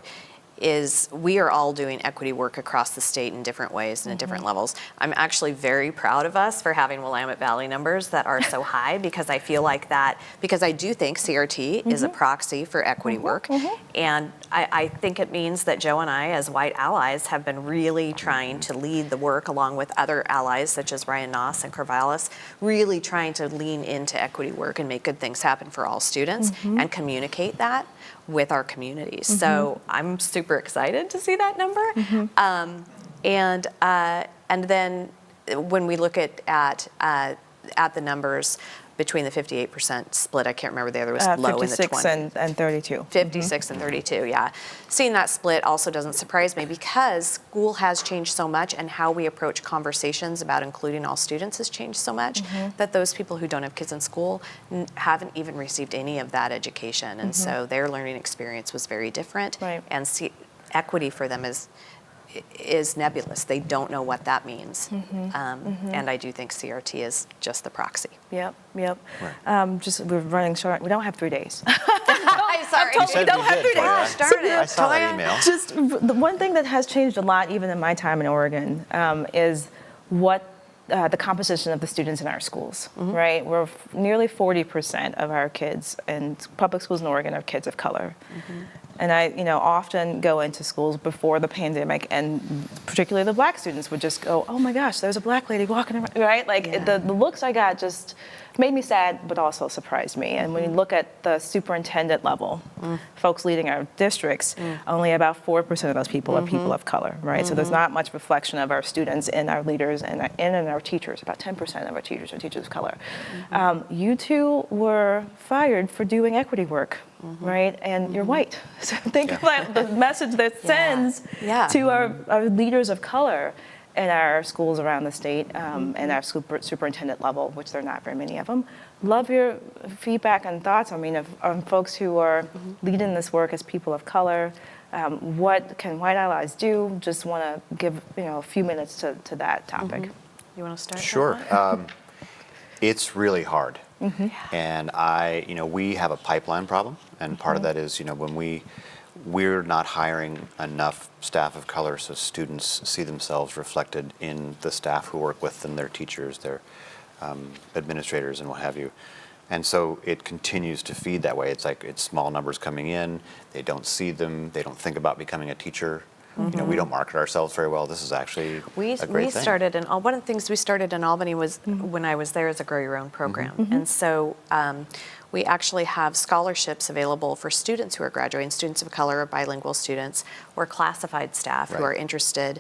D: is we are all doing equity work across the state in different ways and at different levels. I'm actually very proud of us for having Willamette Valley numbers that are so high, because I feel like that, because I do think CRT is a proxy for equity work. And I think it means that Joe and I, as white allies, have been really trying to lead the work along with other allies such as Ryan Noss and Corvallis, really trying to lean into equity work and make good things happen for all students and communicate that with our communities. So I'm super excited to see that number. And then when we look at the numbers, between the 58% split. I can't remember the other was low in the
C: 56
D: 20s.
C: and 32.
D: 56 and 32, yeah. Seeing that split also doesn't surprise me because school has changed so much and how we approach conversations about including all students has changed so much that those people who don't have kids in school haven't even received any of that education. And so their learning experience was very different.
C: Right.
D: And equity for them is nebulous. They don't know what that means. And I do think CRT is just the proxy.
C: Yep.
E: Right.
C: Just we're running short. We don't have 3 days.
D: I'm sorry.
E: You said
C: don't
E: we
C: have
E: did,
C: 3 days.
E: Toya.
D: Gosh, darn it.
E: I saw that email.
C: Just the one thing that has changed a lot, even in my time in Oregon, is what the composition of the students in our schools, right? We're nearly 40% of our kids in public schools in Oregon are kids of color. And I, often go into schools before the pandemic, and particularly the black students would just go, "Oh my gosh, there's a black lady walking around," right? Like the looks I got just made me sad, but also surprised me. And when you look at the superintendent level, folks leading our districts, only about 4% of those people are people of color, right? So there's not much reflection of our students and our leaders and in our teachers. About 10% of our teachers are teachers of color. You two were fired for doing equity work, right? And you're white. So think about the message that sends to our leaders of color in our schools around the state and our superintendent level, which there are not very many of them. Love your feedback and thoughts. I mean, on folks who are leading this work as people of color. What can white allies do? Just want to give a few minutes to that topic.
D: You want to start?
E: Sure. It's really hard. And we have a pipeline problem, and part of that is, when we're not hiring enough staff of color so students see themselves reflected in the staff who work with them, their teachers, their administrators, and what have you. And so it continues to feed that way. It's small numbers coming in. They don't see them. They don't think about becoming a teacher. We don't market ourselves very well. This is actually a great thing.
D: One of the things we started in Albany was when I was there as a Grow Your Own program. And so we actually have scholarships available for students who are graduating, students of color or bilingual students, or classified staff who are interested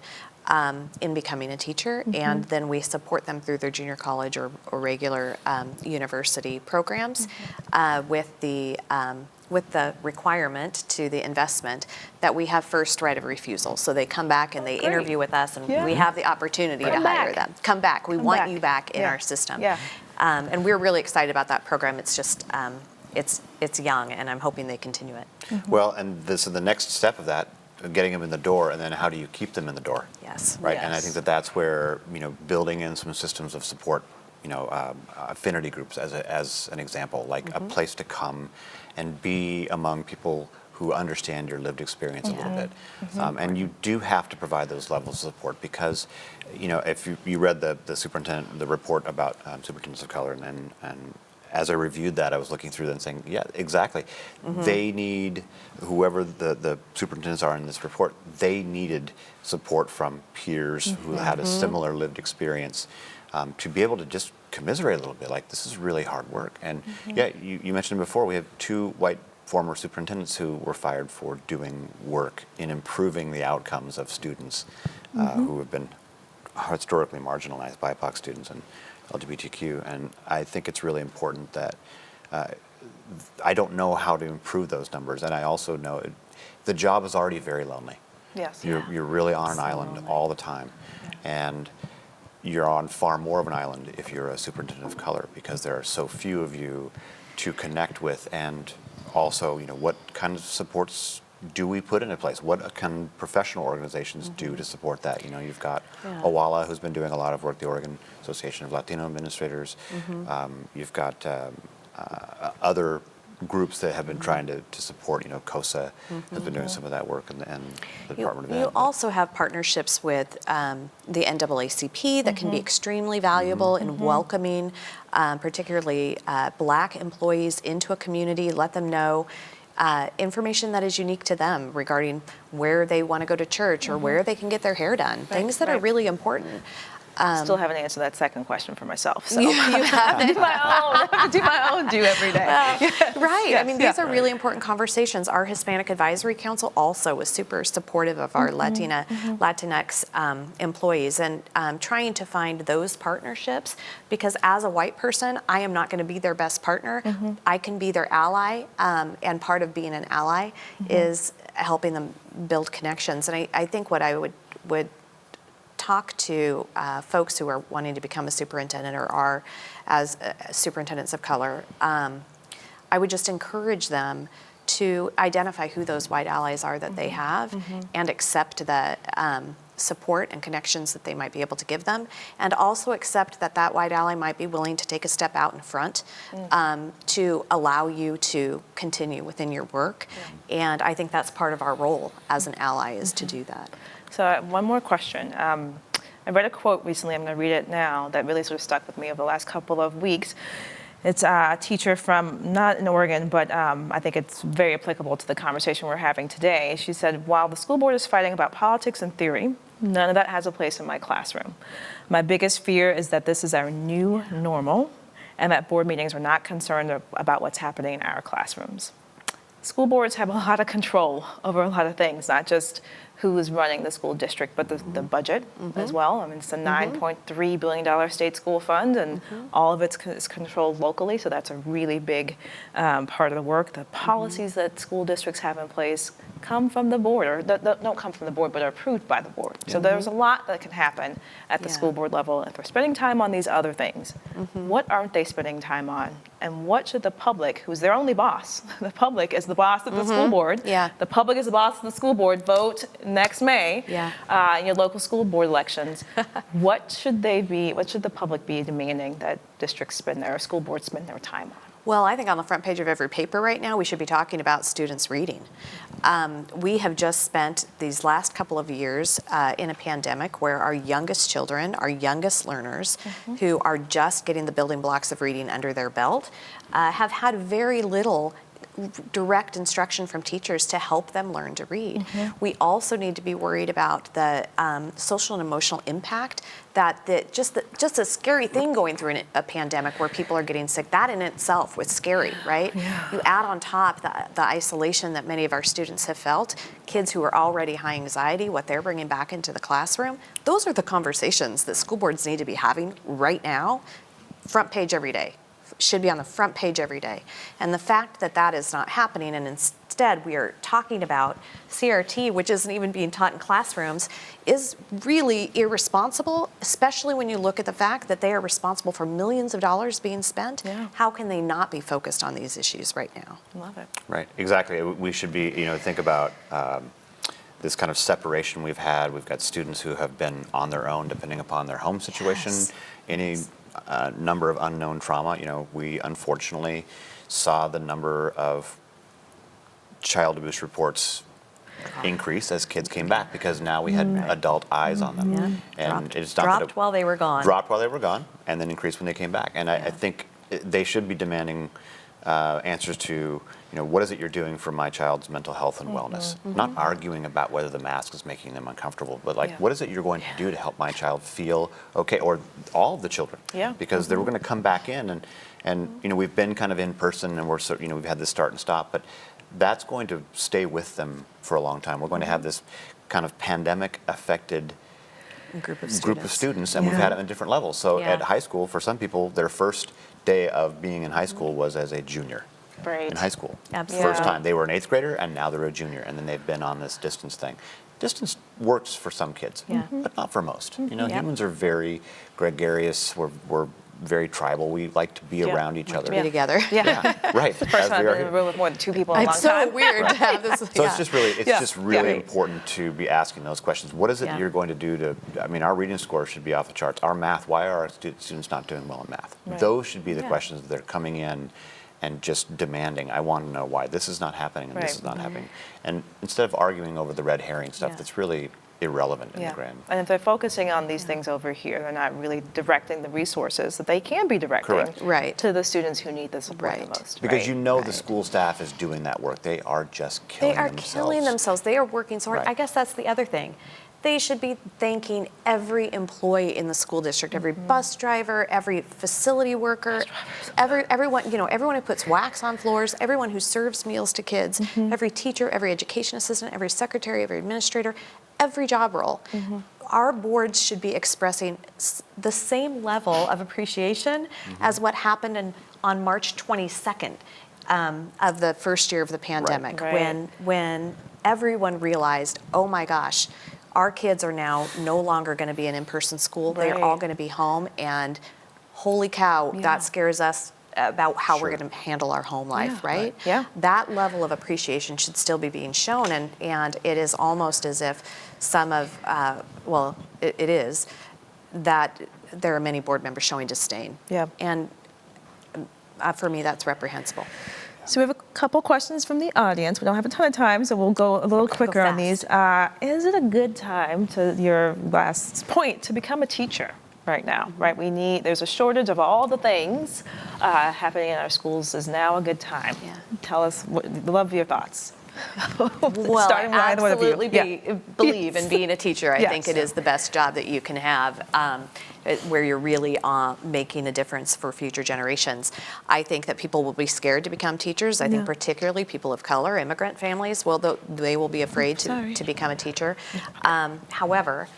D: in becoming a teacher. And then we support them through their junior college or regular university programs with the requirement to the investment that we have first right of refusal. So they come back and they interview with us, and we have the opportunity to hire them. Come back. We want you back in our system. And we're really excited about that program. It's just, it's young, and I'm hoping they continue it.
E: Well, and this is the next step of that, getting them in the door, and then how do you keep them in the door?
D: Yes.
E: Right, and I think that's where, building in some systems of support, affinity groups as an example, like a place to come and be among people who understand your lived experience a little bit. And you do have to provide those levels of support because, if you read the report about superintendents of color, and as I reviewed that, I was looking through that and saying, yeah, exactly. They need, whoever the superintendents are in this report, they needed support from peers who had a similar lived experience to be able to just commiserate a little bit, like this is really hard work. And you mentioned before, we have 2 white former superintendents who were fired for doing work in improving the outcomes of students who have been historically marginalized, BIPOC students and LGBTQ. And I think it's really important that I don't know how to improve those numbers. And I also know the job is already very lonely.
C: Yes.
E: You're really on an island all the time. And you're on far more of an island if you're a superintendent of color because there are so few of you to connect with, and also, what kind of supports do we put into place? What can professional organizations do to support that? You've got OWALA, who's been doing a lot of work, the Oregon Association of Latino Administrators. You've got other groups that have been trying to support, COSA has been doing some of that work, and the Department of Ed.
D: You also have partnerships with the NAACP that can be extremely valuable in welcoming particularly Black employees into a community, let them know information that is unique to them regarding where they want to go to church or where they can get their hair done, things that are really important.
C: Still haven't answered that second question for myself. So
D: You haven't.
C: do my own do every day.
D: Right.
C: Yes,
D: I mean, these are really important conversations. Our Hispanic Advisory Council also was super supportive of our Latinx employees and trying to find those partnerships, because as a white person, I am not going to be their best partner. I can be their ally, and part of being an ally is helping them build connections. And I think what I would talk to folks who are wanting to become a superintendent or are as superintendents of color, I would just encourage them to identify who those white allies are that they have and accept the support and connections that they might be able to give them, and also accept that that white ally might be willing to take a step out in front to allow you to continue within your work. And I think that's part of our role as an ally is to do that.
C: So one more question. I read a quote recently, I'm going to read it now, that really sort of stuck with me over the last couple of weeks. It's a teacher from, not in Oregon, but I think it's very applicable to the conversation we're having today. She said, while the school board is fighting about politics and theory, none of that has a place in my classroom. My biggest fear is that this is our new normal and that board meetings are not concerned about what's happening in our classrooms. School boards have a lot of control over a lot of things, not just who is running the school district, but the budget as well. I mean, it's a $9.3 billion state school fund, and all of it is controlled locally, so that's a really big part of the work. The policies that school districts have in place come from the board, or don't come from the board, but are approved by the board. So there's a lot that can happen at the school board level. If they're spending time on these other things, what aren't they spending time on? And what should the public, who's their only boss, the public is the boss of the school board, the public is the boss of the school board, vote next May in your local school board elections. What should the public be demanding that districts spend their, school boards spend their time on?
D: Well, I think on the front page of every paper right now, we should be talking about students reading. We have just spent these last couple of years in a pandemic where our youngest children, our youngest learners, who are just getting the building blocks of reading under their belt, have had very little direct instruction from teachers to help them learn to read. We also need to be worried about the social and emotional impact that just a scary thing going through a pandemic where people are getting sick. That in itself was scary, right? You add on top the isolation that many of our students have felt, kids who are already high anxiety, what they're bringing back into the classroom. Those are the conversations that school boards need to be having right now, front page every day. Should be on the front page every day. And the fact that that is not happening, and instead we are talking about CRT, which isn't even being taught in classrooms, is really irresponsible, especially when you look at the fact that they are responsible for millions of dollars being spent. How can they not be focused on these issues right now?
C: Love it.
E: Right, exactly. We should be, think about this kind of separation we've had. We've got students who have been on their own depending upon their home situation, any number of unknown trauma. We unfortunately saw the number of child abuse reports increase as kids came back because now we had adult eyes on them. And it's not
D: dropped while they were gone.
E: Dropped while they were gone, and then increased when they came back. And I think they should be demanding answers to, what is it you're doing for my child's mental health and wellness? Not arguing about whether the mask is making them uncomfortable, but what is it you're going to do to help my child feel okay, or all of the children? Because they were going to come back in, and we've been kind of in person, and we've had this start and stop, but that's going to stay with them for a long time. We're going to have this kind of pandemic-affected group of students, and we've had it on different levels. So at high school, for some people, their first day of being in high school was as a junior in high school. First time. They were an 8th grader, and now they're a junior, and then they've been on this distance thing. Distance works for some kids, but not for most. Humans are very gregarious. We're very tribal. We like to be around each other.
D: To be together.
E: Right.
C: The first time I've been in a room with more than 2 people in a long
D: It's so
C: time.
D: weird to have this.
E: So it's just really important to be asking those questions. What is it you're going to do to, our reading scores should be off the charts. Our math, why are our students not doing well in math? Those should be the questions that they're coming in and just demanding, I want to know why this is not happening and this is not happening. And instead of arguing over the red herring stuff that's really irrelevant in the grand.
C: And if they're focusing on these things over here, they're not really directing the resources that they can be directing to the students who need the support the most.
E: Because the school staff is doing that work. They are just killing themselves.
D: They are killing themselves. They are working so hard. I guess that's the other thing. They should be thanking every employee in the school district, every bus driver, every facility worker, everyone, everyone who puts wax on floors, everyone who serves meals to kids, every teacher, every education assistant, every secretary, every administrator, every job role. Our boards should be expressing the same level of appreciation as what happened on March 22nd of the first year of the pandemic, when everyone realized, oh my gosh, our kids are now no longer going to be an in-person school. They're all going to be home, and holy cow, that scares us about how we're going to handle our home life, right? That level of appreciation should still be being shown, and it is almost as if some of, it is, that there are many board members showing disdain. And for me, that's reprehensible.
C: So we have a couple questions from the audience. We don't have a ton of time, so we'll go a little quicker on these. Is it a good time, to your last point, to become a teacher right now? Right, there's a shortage of all the things happening in our schools. Is now a good time? Tell us, love your thoughts.
D: Well, I absolutely believe in being a teacher. I think it is the best job that you can have, where you're really making a difference for future generations. I think that people will be scared to become teachers. I think particularly people of color, immigrant families, they will be afraid to become a teacher. However,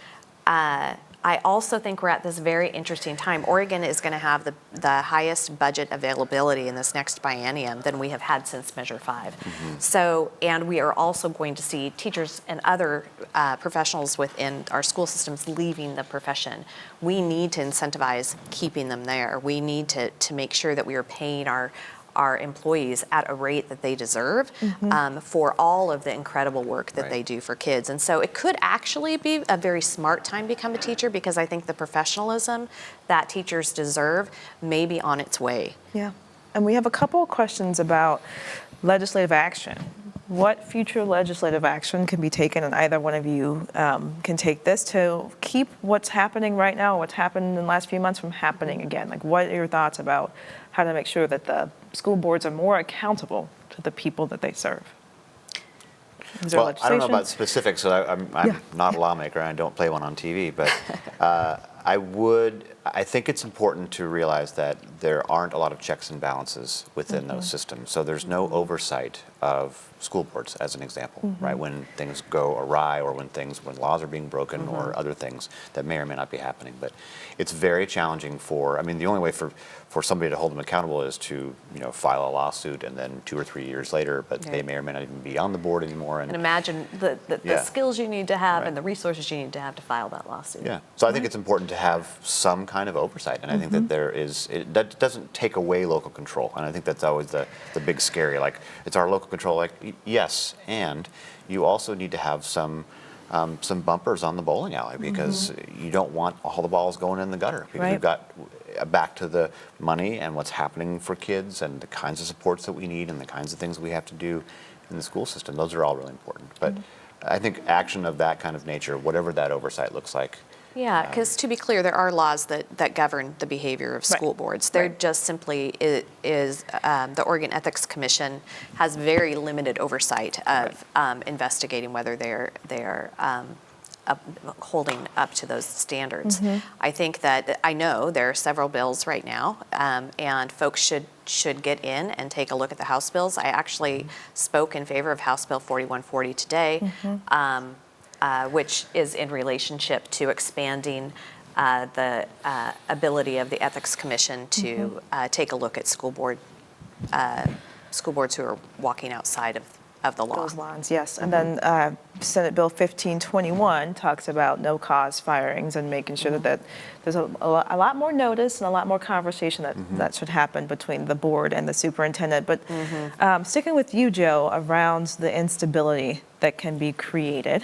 D: I also think we're at this very interesting time. Oregon is going to have the highest budget availability in this next biennium than we have had since Measure 5. So, and we are also going to see teachers and other professionals within our school systems leaving the profession. We need to incentivize keeping them there. We need to make sure that we are paying our employees at a rate that they deserve for all of the incredible work that they do for kids. And so it could actually be a very smart time to become a teacher, because I think the professionalism that teachers deserve may be on its way.
C: And we have a couple of questions about legislative action. What future legislative action can be taken, and either one of you can take this, to keep what's happening right now, what's happened in the last few months, from happening again? Like, what are your thoughts about how to make sure that the school boards are more accountable to the people that they serve?
E: Well, I don't know about specifics, so I'm not a lawmaker, and I don't play one on TV, but I think it's important to realize that there aren't a lot of checks and balances within those systems. So there's no oversight of school boards, as an example, right? When things go awry, or when laws are being broken, or other things that may or may not be happening. But it's very challenging the only way for somebody to hold them accountable is to, file a lawsuit, and then 2 or 3 years later, but they may or may not even be on the board anymore. And
D: imagine the skills you need to have and the resources you need to have to file that lawsuit.
E: So I think it's important to have some kind of oversight, and I think that that doesn't take away local control, and I think that's always the big scary, like, it's our local control, like, yes, and you also need to have some bumpers on the bowling alley, because you don't want all the balls going in the gutter, because we've got back to the money and what's happening for kids and the kinds of supports that we need and the kinds of things we have to do in the school system. Those are all really important. But I think action of that kind of nature, whatever that oversight looks like.
D: Yeah, because to be clear, there are laws that govern the behavior of school boards. They're just simply the Oregon Ethics Commission has very limited oversight of investigating whether they're holding up to those standards. I know there are several bills right now, and folks should get in and take a look at the House bills. I actually spoke in favor of House Bill 4140 today. Which is in relationship to expanding the ability of the Ethics Commission to take a look at school boards who are walking outside of the law.
C: Those lines, yes. And then Senate Bill 1521 talks about no-cause firings and making sure that there's a lot more notice and a lot more conversation that should happen between the board and the superintendent. But sticking with you, Joe, around the instability that can be created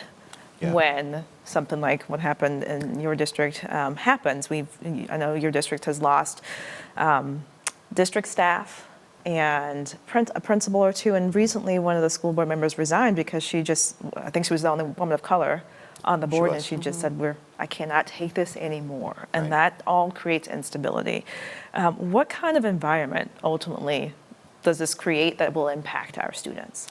C: when something like what happened in your district happens. I know your district has lost district staff and a principal or two, and recently one of the school board members resigned because I think she was the only woman of color on the board, and she just said, I cannot take this anymore. And that all creates instability. What kind of environment ultimately does this create that will impact our students?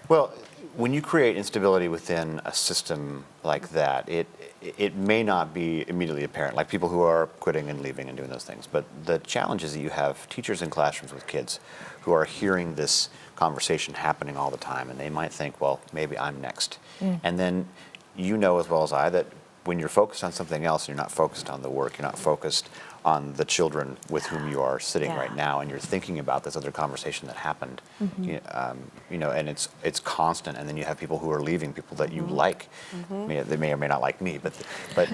E: Well, when you create instability within a system like that, it may not be immediately apparent, like people who are quitting and leaving and doing those things. But the challenge is that you have teachers in classrooms with kids who are hearing this conversation happening all the time, and they might think, well, maybe I'm next. And then you know as well as I that when you're focused on something else, you're not focused on the work, you're not focused on the children with whom you are sitting right now, and you're thinking about this other conversation that happened, you know, and it's constant. And then you have people who are leaving, people that you like. They may or may not like me, but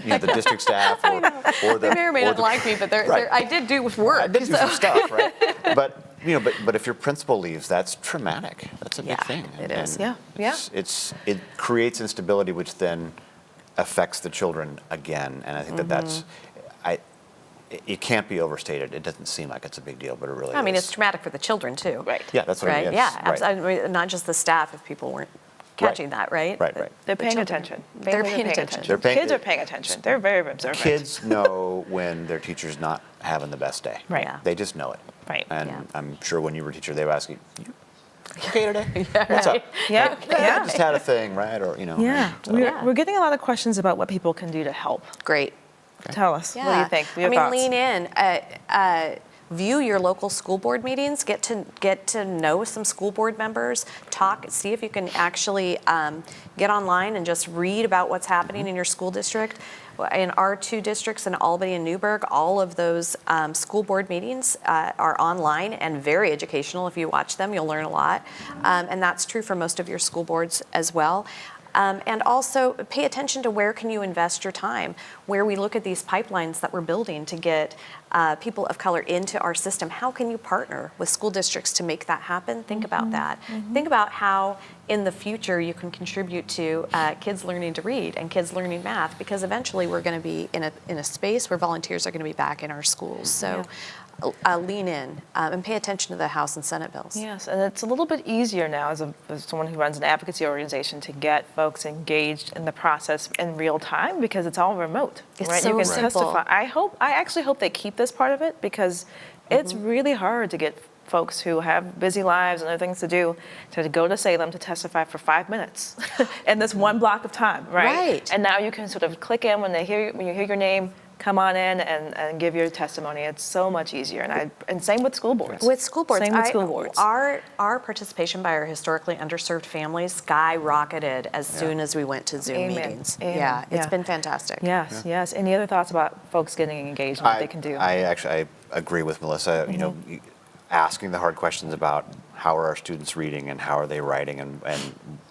E: you know, the district staff or the
D: They may or may not like me, but I did do work.
E: I did do some stuff, right? But you know, but if your principal leaves, that's traumatic. That's a big thing.
D: It is.
E: It creates instability, which then affects the children again, and I think that's it can't be overstated. It doesn't seem like it's a big deal, but it really is.
D: I mean, it's traumatic for the children too.
C: Right.
E: Yeah, that's what
D: right?
E: it is.
D: Yeah,
E: right.
D: I mean, not just the staff if people weren't catching that, right?
E: Right.
C: They're paying
D: children.
C: attention.
D: They're
C: Families
D: paying
C: are
D: attention.
C: Kids are paying attention. They're very observant.
E: Kids know when their teacher's not having the best day.
C: Right.
D: Yeah.
E: They just know it.
C: Right.
E: And
D: Yeah.
E: I'm sure when you were a teacher, they would ask you okay today?
D: Yeah,
E: What's up?
D: right.
C: Yeah.
E: I just had a thing, right? Or, you know.
C: Yeah.
E: so-
C: We're getting a lot of questions about what people can do to help.
D: Great.
C: Tell us. What do you think? What are your thoughts?
D: lean in. View your local school board meetings. Get to know some school board members. Talk. See if you can actually get online and just read about what's happening in your school district. In our two districts, in Albany and Newberg, all of those school board meetings are online and very educational. If you watch them, you'll learn a lot. And that's true for most of your school boards as well. And also pay attention to where can you invest your time, where we look at these pipelines that we're building to get people of color into our system. How can you partner with school districts to make that happen? Think about that. Think about how in the future you can contribute to kids learning to read and kids learning math, because eventually we're going to be in a space where volunteers are going to be back in our schools. So lean in and pay attention to the House and Senate bills.
C: Yes, and it's a little bit easier now as someone who runs an advocacy organization to get folks engaged in the process in real time because it's all remote.
D: It's
C: right?
D: so
C: You can
D: simple.
C: testify. I actually hope they keep this part of it because it's really hard to get folks who have busy lives and other things to do to go to Salem to testify for 5 minutes in this one block of time, right?
D: Right.
C: And now you can sort of click in when you hear your name. Come on in and give your testimony. It's so much easier, and same with school boards.
D: With school boards,
C: Same with school boards.
D: Our participation by our historically underserved families skyrocketed as soon as we went to Zoom
C: Amen.
D: meetings.
C: Amen.
D: Yeah, it's
C: Yeah.
D: been fantastic.
C: Yes, yes. Any other thoughts about folks getting engaged and what they can do?
E: I agree with Melissa. You know, asking the hard questions about how are our students reading and how are they writing and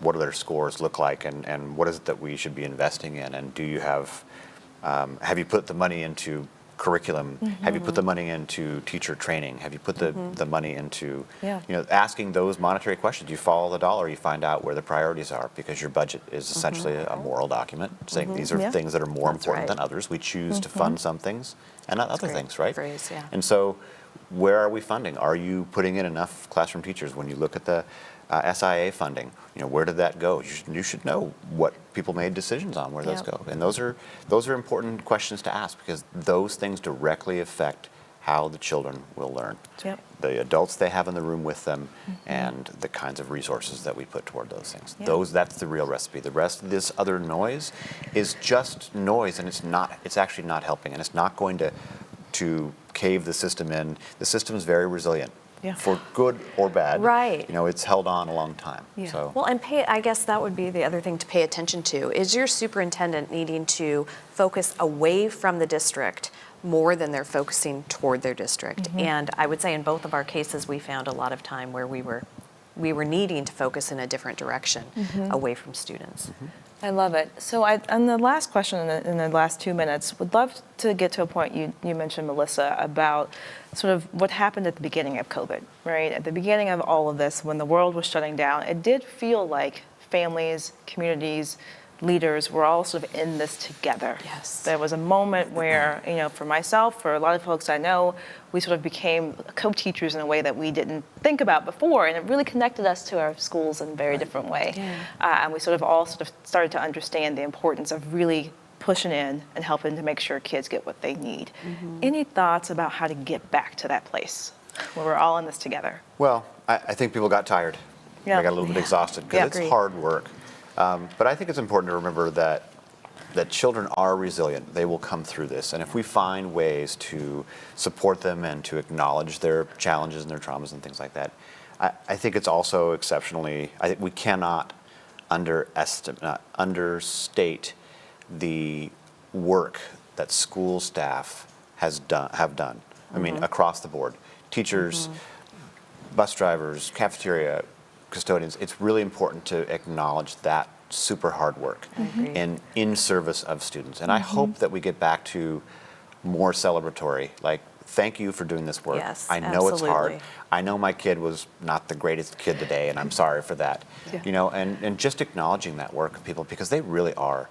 E: what do their scores look like and what is it that we should be investing in, and do you have you put the money into curriculum? Have you put the money into teacher training? Have you put the money into, you know, asking those monetary questions? You follow the dollar, you find out where the priorities are, because your budget is essentially a moral document saying these are things that are more important than others. We choose to fund some things and not other things, right?
D: Phrase, yeah.
E: And so where are we funding? Are you putting in enough classroom teachers? When you look at the SIA funding, you know, where did that go? You should know what people made decisions on, where those go. And those are important questions to ask, because those things directly affect how the children will learn.
C: Yep.
E: The adults they have in the room with them and the kinds of resources that we put toward those things.
C: Yeah.
E: That's the real recipe. The rest of this other noise is just noise, and it's actually not helping, and it's not going to cave the system in. The system is very resilient.
C: Yeah.
E: For good or bad.
D: Right.
E: You know, it's held on a long time.
C: Yeah.
E: So.
D: Well, and I guess that would be the other thing to pay attention to. Is your superintendent needing to focus away from the district more than they're focusing toward their district? And I would say in both of our cases, we found a lot of time where we were needing to focus in a different direction away from students.
C: I love it. So on the last question in the last 2 minutes, would love to get to a point you mentioned, Melissa, about sort of what happened at the beginning of COVID, right? At the beginning of all of this, when the world was shutting down, it did feel like families, communities, leaders were all sort of in this together.
D: Yes.
C: There was a moment where, you know, for myself, for a lot of folks I know, we sort of became co-teachers in a way that we didn't think about before, and it really connected us to our schools in a very different way.
D: Yeah.
C: And we sort of started to understand the importance of really pushing in and helping to make sure kids get what they need. Any thoughts about how to get back to that place where we're all in this together?
E: Well, I think people got tired.
C: Yeah.
E: I got a little bit exhausted because
C: Yeah.
E: it's
D: Agreed.
E: hard work. But I think it's important to remember that children are resilient. They will come through this. And if we find ways to support them and to acknowledge their challenges and their traumas and things like that, I think it's also exceptionally, I think we cannot understate the work that school staff have done. I mean, across the board. Teachers, bus drivers, cafeteria, custodians. It's really important to acknowledge that super hard work and in service of students. And I hope that we get back to more celebratory, like, thank you for doing this work.
C: Yes,
D: Oh,
E: I know it's hard.
C: absolutely.
E: I know my kid was not the greatest kid today, and I'm sorry for that.
C: Yeah.
E: You know, and just acknowledging that work of people, because they really are.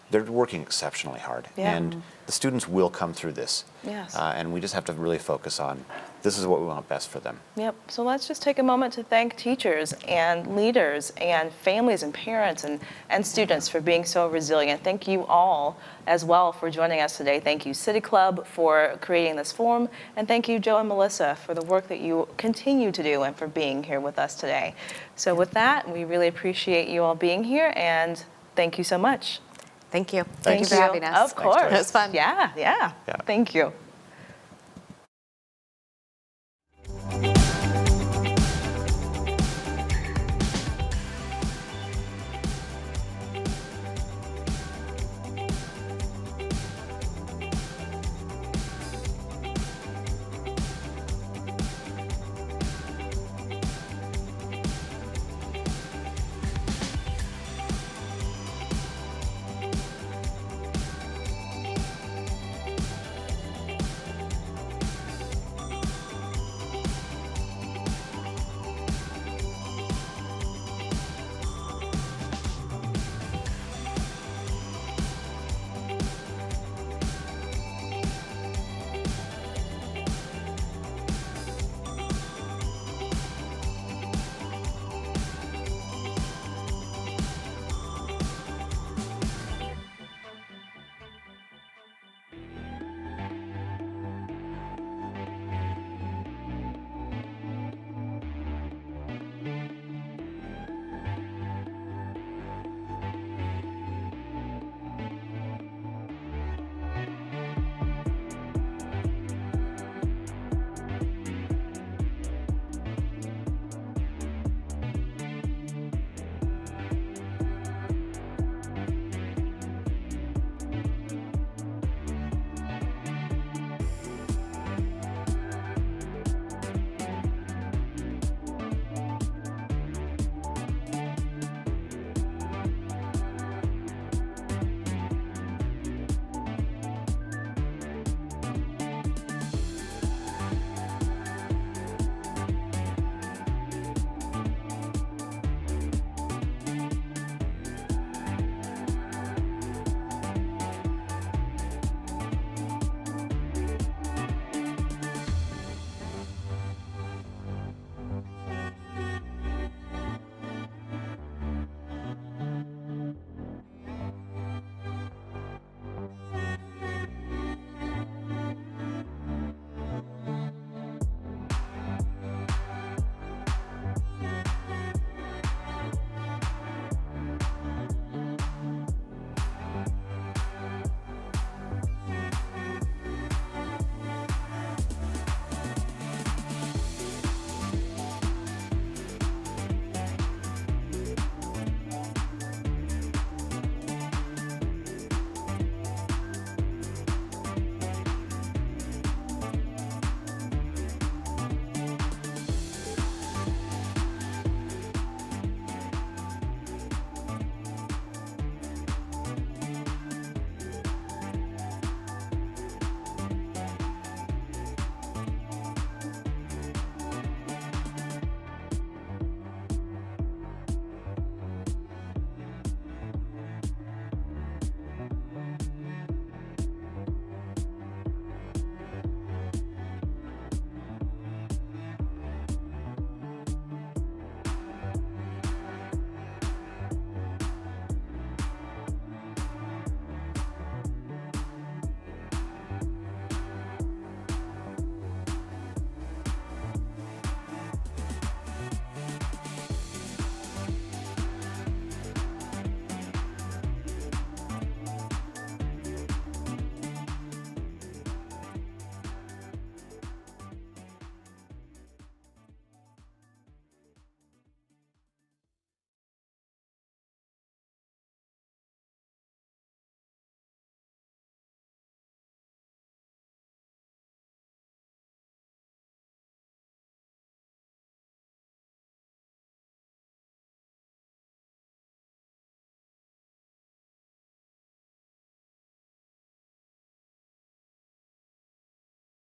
E: They're working exceptionally hard.
C: Yeah.
E: And the students will come through this.
C: Yes.
E: And we just have to really focus on this is what we want best for them.
C: Yep. So let's just take a moment to thank teachers and leaders and families and parents and students for being so resilient. Thank you all as well for joining us today. Thank you, City Club, for creating this forum. And thank you, Joe and Melissa, for the work that you continue to do and for being here with us today. So with that, we really appreciate you all being here, and thank you so much.
D: Thank you.
E: Thanks.
D: Thank you for having us.
C: Of course.
E: Toya.
D: It was fun.
C: Yeah.
E: Yeah.
C: Thank you.